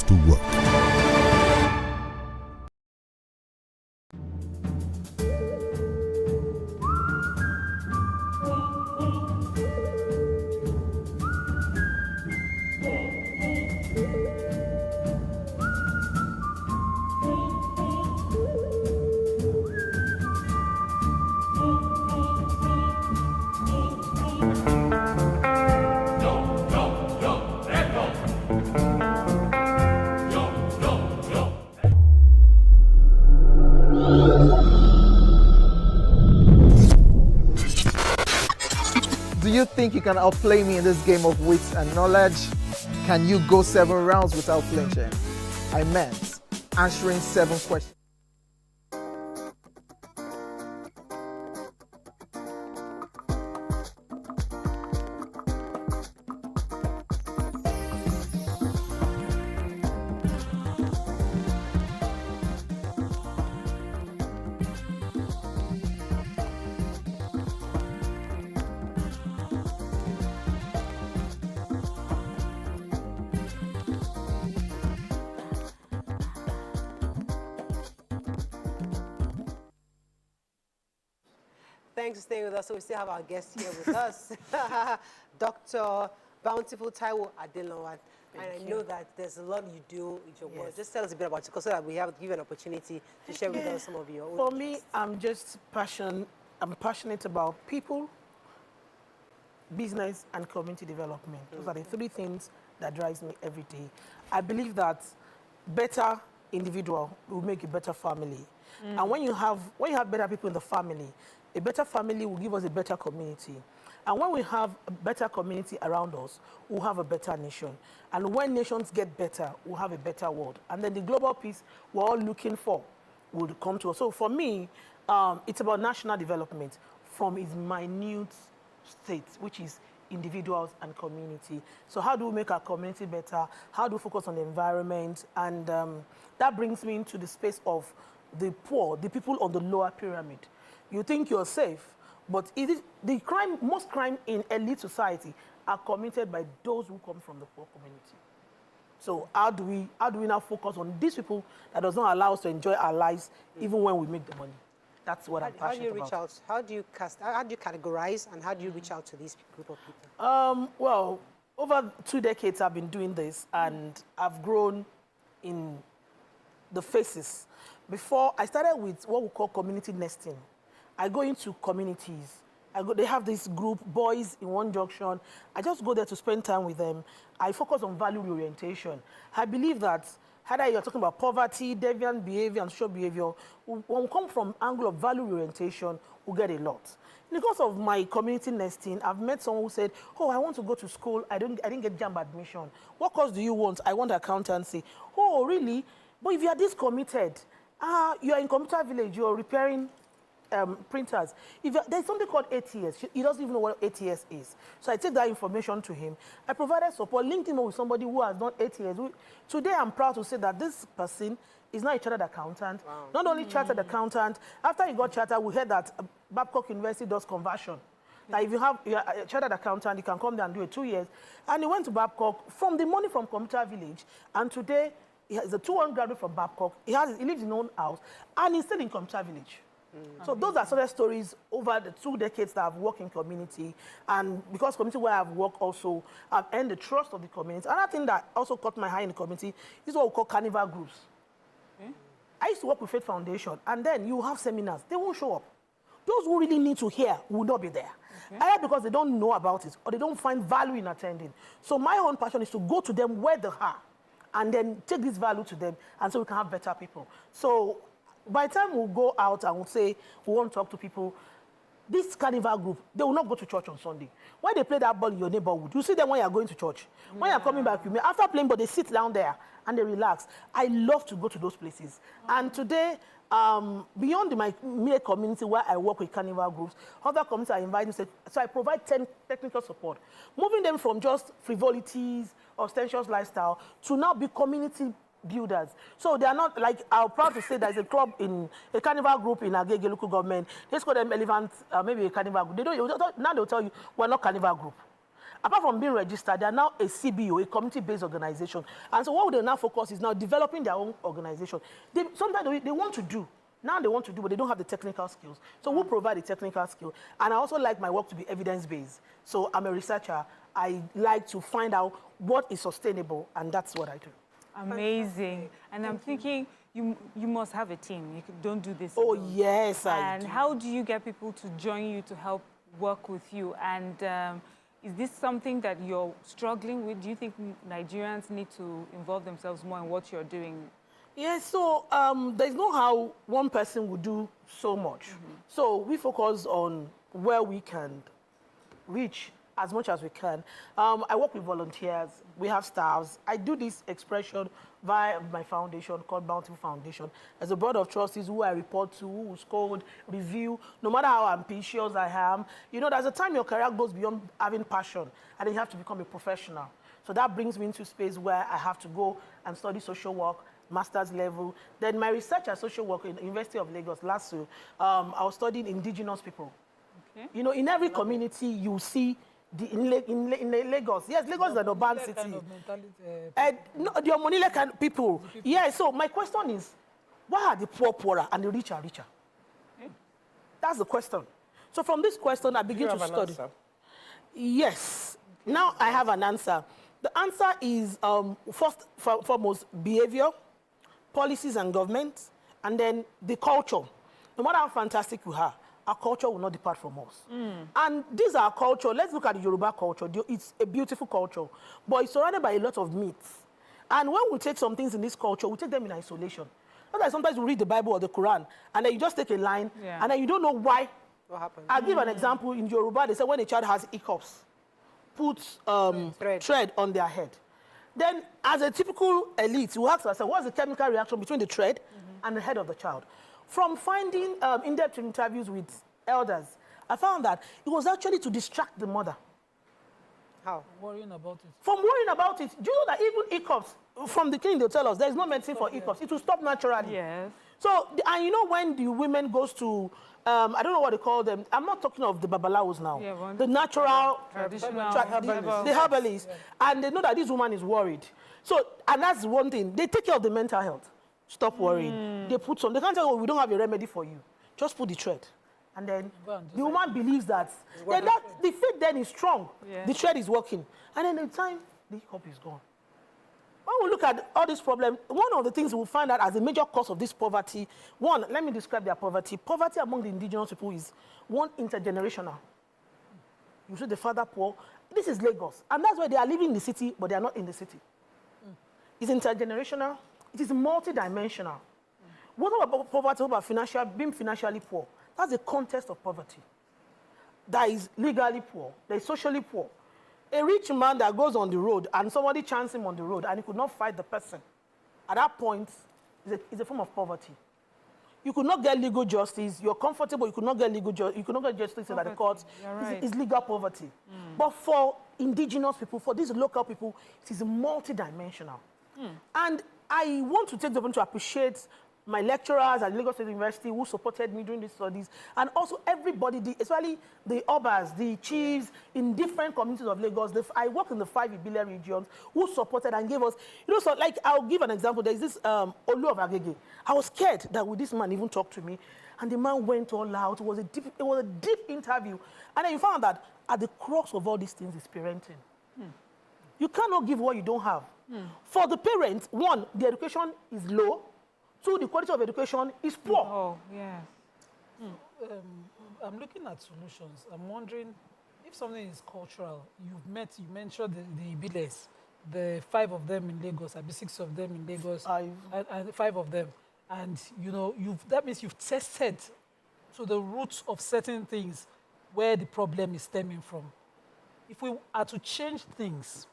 To work. Do you think you can outplay me in this game of wits and knowledge? Can you go 7 rounds without flinching? I meant answering 7 questions. Thanks for staying with us. So we still have our guest here with us, Dr. Bountiful Taiwo Adelonwa. And I know that there's a lot you do with your work. Just tell us a bit about it, so that we have to give you an opportunity to share with us some of your own. For me, I'm passionate about people, business, and community development. Those are the 3 things that drives me every day. I believe that better individual will make a better family. And when you have better people in the family, a better family will give us a better community. And when we have a better community around us, we'll have a better nation. And when nations get better, we'll have a better world. And then the global peace we're all looking for will come to us. So for me, it's about national development from its minute state, which is individuals and community. So how do we make our community better? How do we focus on the environment? And that brings me into the space of the poor, the people on the lower pyramid. You think you're safe, but most crime in elite society are committed by those who come from the poor community. So how do we now focus on these people that does not allow us to enjoy our lives even when we make the money? That's what I'm passionate about. How do you reach out? How do you categorize, and how do you reach out to these group of people? Well, over 2 decades I've been doing this, and I've grown in the faces. Before, I started with what we call community nesting. I go into communities. They have this group, boys in one junction. I just go there to spend time with them. I focus on value orientation. I believe that either you're talking about poverty, deviant behavior, and social behavior, when we come from angle of value orientation, we get a lot. Because of my community nesting, I've met someone who said, oh, I want to go to school. I didn't get JAMB admission. What course do you want? I want accountancy. Oh, really? But if you are this committed, you're in computer village, you're repairing printers. There's something called ATS. He doesn't even know what ATS is. So I take that information to him. I provided support, linked him with somebody who has done ATS. Today, I'm proud to say that this person is now a chartered accountant. Wow. Not only chartered accountant, after he got chartered, we heard that Babcock University does conversion. Like if you're a chartered accountant, you can come there and do it 2 years. And he went to Babcock from the money from Computer Village, and today he is a 2-1 graduate from Babcock. He lives in his own house, and he's still in Computer Village. So those are sort of stories over the 2 decades that I've worked in community. And because community where I've worked also, I've earned the trust of the community. Another thing that also caught my eye in the community is what we call carnival groups. I used to work with Faith Foundation, and then you have seminars. They won't show up. Those who really need to hear will not be there. Either because they don't know about it or they don't find value in attending. So my own passion is to go to them where they are and then take this value to them, and so we can have better people. So by the time we'll go out and we'll say we want to talk to people, this carnival group, they will not go to church on Sunday. When they play that ball in your neighborhood, you see them when you're going to church. When you're coming back, after playing ball, they sit down there and they relax. I love to go to those places. And today, beyond my immediate community where I work with carnival groups, other communities are inviting me, so I provide technical support, moving them from just frivolities, ostentatious lifestyle, to now be community builders. So they are not, like, I'm proud to say there's a club in a carnival group in Agege local government. Let's call them Elephant, maybe a carnival group. Now they'll tell you, we're not carnival group. Apart from being registered, they are now a CBO, a community-based organization. And so what they now focus is now developing their own organization. Sometimes they want to do. Now they want to do, but they don't have the technical skills. So we'll provide the technical skill. And I also like my work to be evidence-based. So I'm a researcher. I like to find out what is sustainable, and that's what I do. Amazing. And I'm thinking you must have a team. You don't do this alone. Oh, yes, I And do. how do you get people to join you to help work with you? And is this something that you're struggling with? Do you think Nigerians need to involve themselves more in what you're doing? Yes, so there's no how one person would do so much. So we focus on where we can reach as much as we can. I work with volunteers. We have staffs. I do this expression via my foundation called Bountiful Foundation. As a board of trustees who I report to, who scold, review, no matter how ambitious I am, you know, there's a time your career goes beyond having passion and then you have to become a professional. So that brings me into a space where I have to go and study social work, master's level. Then my research as social work in the University of Lagos, LASU, I was studying indigenous people. Okay. You know, in every community you see in Lagos. Yes, Lagos is an urban city. Kind of mentality, no, the Omonile kind of people. Yeah, so my question is, why are the poor poorer and the rich are richer? That's the question. So from this question, I begin to study. Answer? Yes. Okay. Now I have an answer. The answer is, first, foremost, behavior, policies and government, and then the culture. No matter how fantastic you are, our culture will not depart from us. And this is our culture. Let's look at the Yoruba culture. It's a beautiful culture, but it's surrounded by a lot of myths. And when we take some things in this culture, we take them in isolation. That's why sometimes we read the Bible or the Quran, and then you just take a line, and then you don't know why. What happened? I'll give an example. In Yoruba, they say when a child has hiccups, put thread on their head. Then, as a typical elite, you ask yourself, what's the chemical reaction between the thread and the head of the child? From finding in-depth interviews with elders, I found that it was actually to distract the mother. How? Worrying about it. From worrying about it. Do you know that even hiccups, from the clinic, they'll tell us, there's no medicine for hiccups. It will stop naturally. Yes. So, and you know when the women goes to, I don't know what they call them. I'm not talking of the babalawos now. Yeah, the natural, the herbalists. Yeah. And they know that this woman is worried. So, and that's one thing. They take care of the mental health. Stop worrying. They put some, they can't tell you, oh, we don't have a remedy for you. Just put the thread. And then the woman believes that, then the faith then is strong. Yeah. The thread is working. And then in time, the hiccup is gone. When we look at all these problems, one of the things we'll find out as a major cause of this poverty, one, let me describe their poverty. Poverty among the indigenous people is one, intergenerational. You see the father poor. This is Lagos. And that's why they are living in the city, but they are not in the city. It's intergenerational. It is multidimensional. What about poverty? What about being financially poor? That's the context of poverty. That is legally poor. That is socially poor. A rich man that goes on the road and somebody chanced him on the road and he could not fight the person, at that point, it's a form of poverty. You could not get legal justice. You're comfortable. You could not get legal justice. You could not get justice in the courts. Right. It's legal poverty. But for indigenous people, for these local people, it is multidimensional. And I want to take the opportunity to appreciate my lecturers at Lagos State University who supported me during these studies, and also everybody, especially the Obas, the chiefs in different communities of Lagos. I work in the 5 Ibile regions who supported and gave us, you know, so like I'll give an example. There's this Olu of Agege. I was scared that would this man even talk to me, and the man went all out. It was a deep interview, and then you found that at the crux of all these things is parenting. You cannot give what you don't have. For the parents, one, the education is low. Two, the quality of education is poor. Oh, yeah. I'm looking at solutions. I'm wondering if something is cultural. You mentioned the Ibiles, the 5 of them in Lagos, I'll be 6 of them in Lagos, and 5 of them. And, you know, that means you've tested to the roots of certain things where the problem is stemming from. If we are to change things,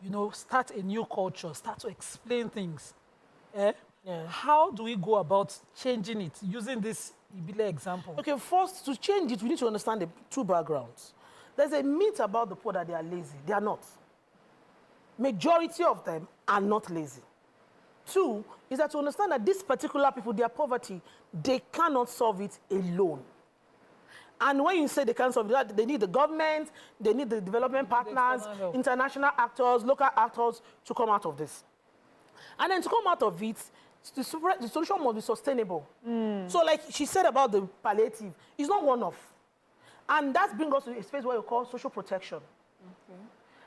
you know, start a new culture, start to explain things, how do we go about changing it using this Ibile example? Okay, first, to change it, we need to understand the 2 backgrounds. There's a myth about the poor that they are lazy. They are not. Majority of them are not lazy. 2 is that to understand that these particular people, their poverty, they cannot solve it alone. And when you say they can't solve it, they need the government, they need the development partners, international actors, local actors to come out of this. And then to come out of it, the solution must be sustainable. So like she said about the palliative, it's not one-off. And that brings us to a space where we call social protection. Okay.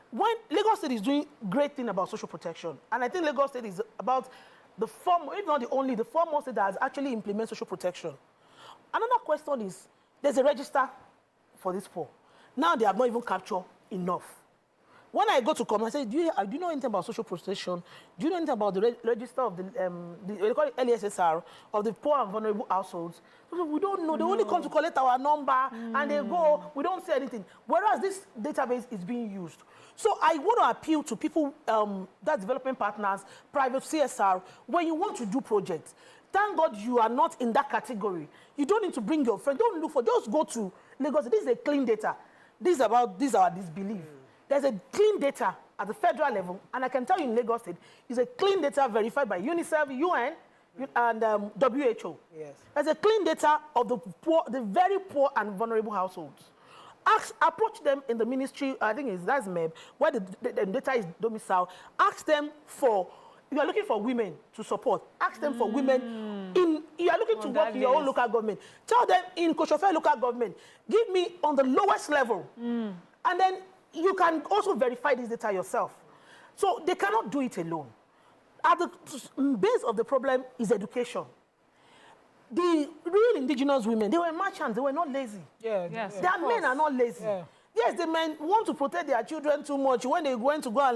When Lagos State is doing great thing about social protection, and I think Lagos State is about the if not the only, the foremost state that has actually implemented social protection. Another question is, there's a register for this poor. Now they have not even captured enough. when I go to come, I say, do you know anything about social protection? Do you know anything about the register of they call it LESSR, of the poor and vulnerable households? We don't know. They only come to collect our number and they go. We don't say anything. Whereas this database is being used. So I want to appeal to people, that development partners, private CSR, when you want to do projects, thank God you are not in that category. You don't need to bring your friend. Don't look for, just go to Lagos. This is a clean data. This is our disbelief. There's a clean data at the federal level, and I can tell you in Lagos State, it's a clean data verified by UNICEF, UN, and WHO. Yes. There's a clean data of the poor, the very poor and vulnerable households. Approach them in the ministry, I think that's MEB, where the data is domiciled. Ask them for, you are looking for women to support. Ask them for women you are looking to work in your own local government. Tell them in Koshofe local government, give me on the lowest level. And then you can also verify this data yourself. So they cannot do it alone. At the base of the problem is education. The real indigenous women, they were merchants, they were not lazy. Their men are not lazy. Yes, the men want to protect their children too much when they went to go and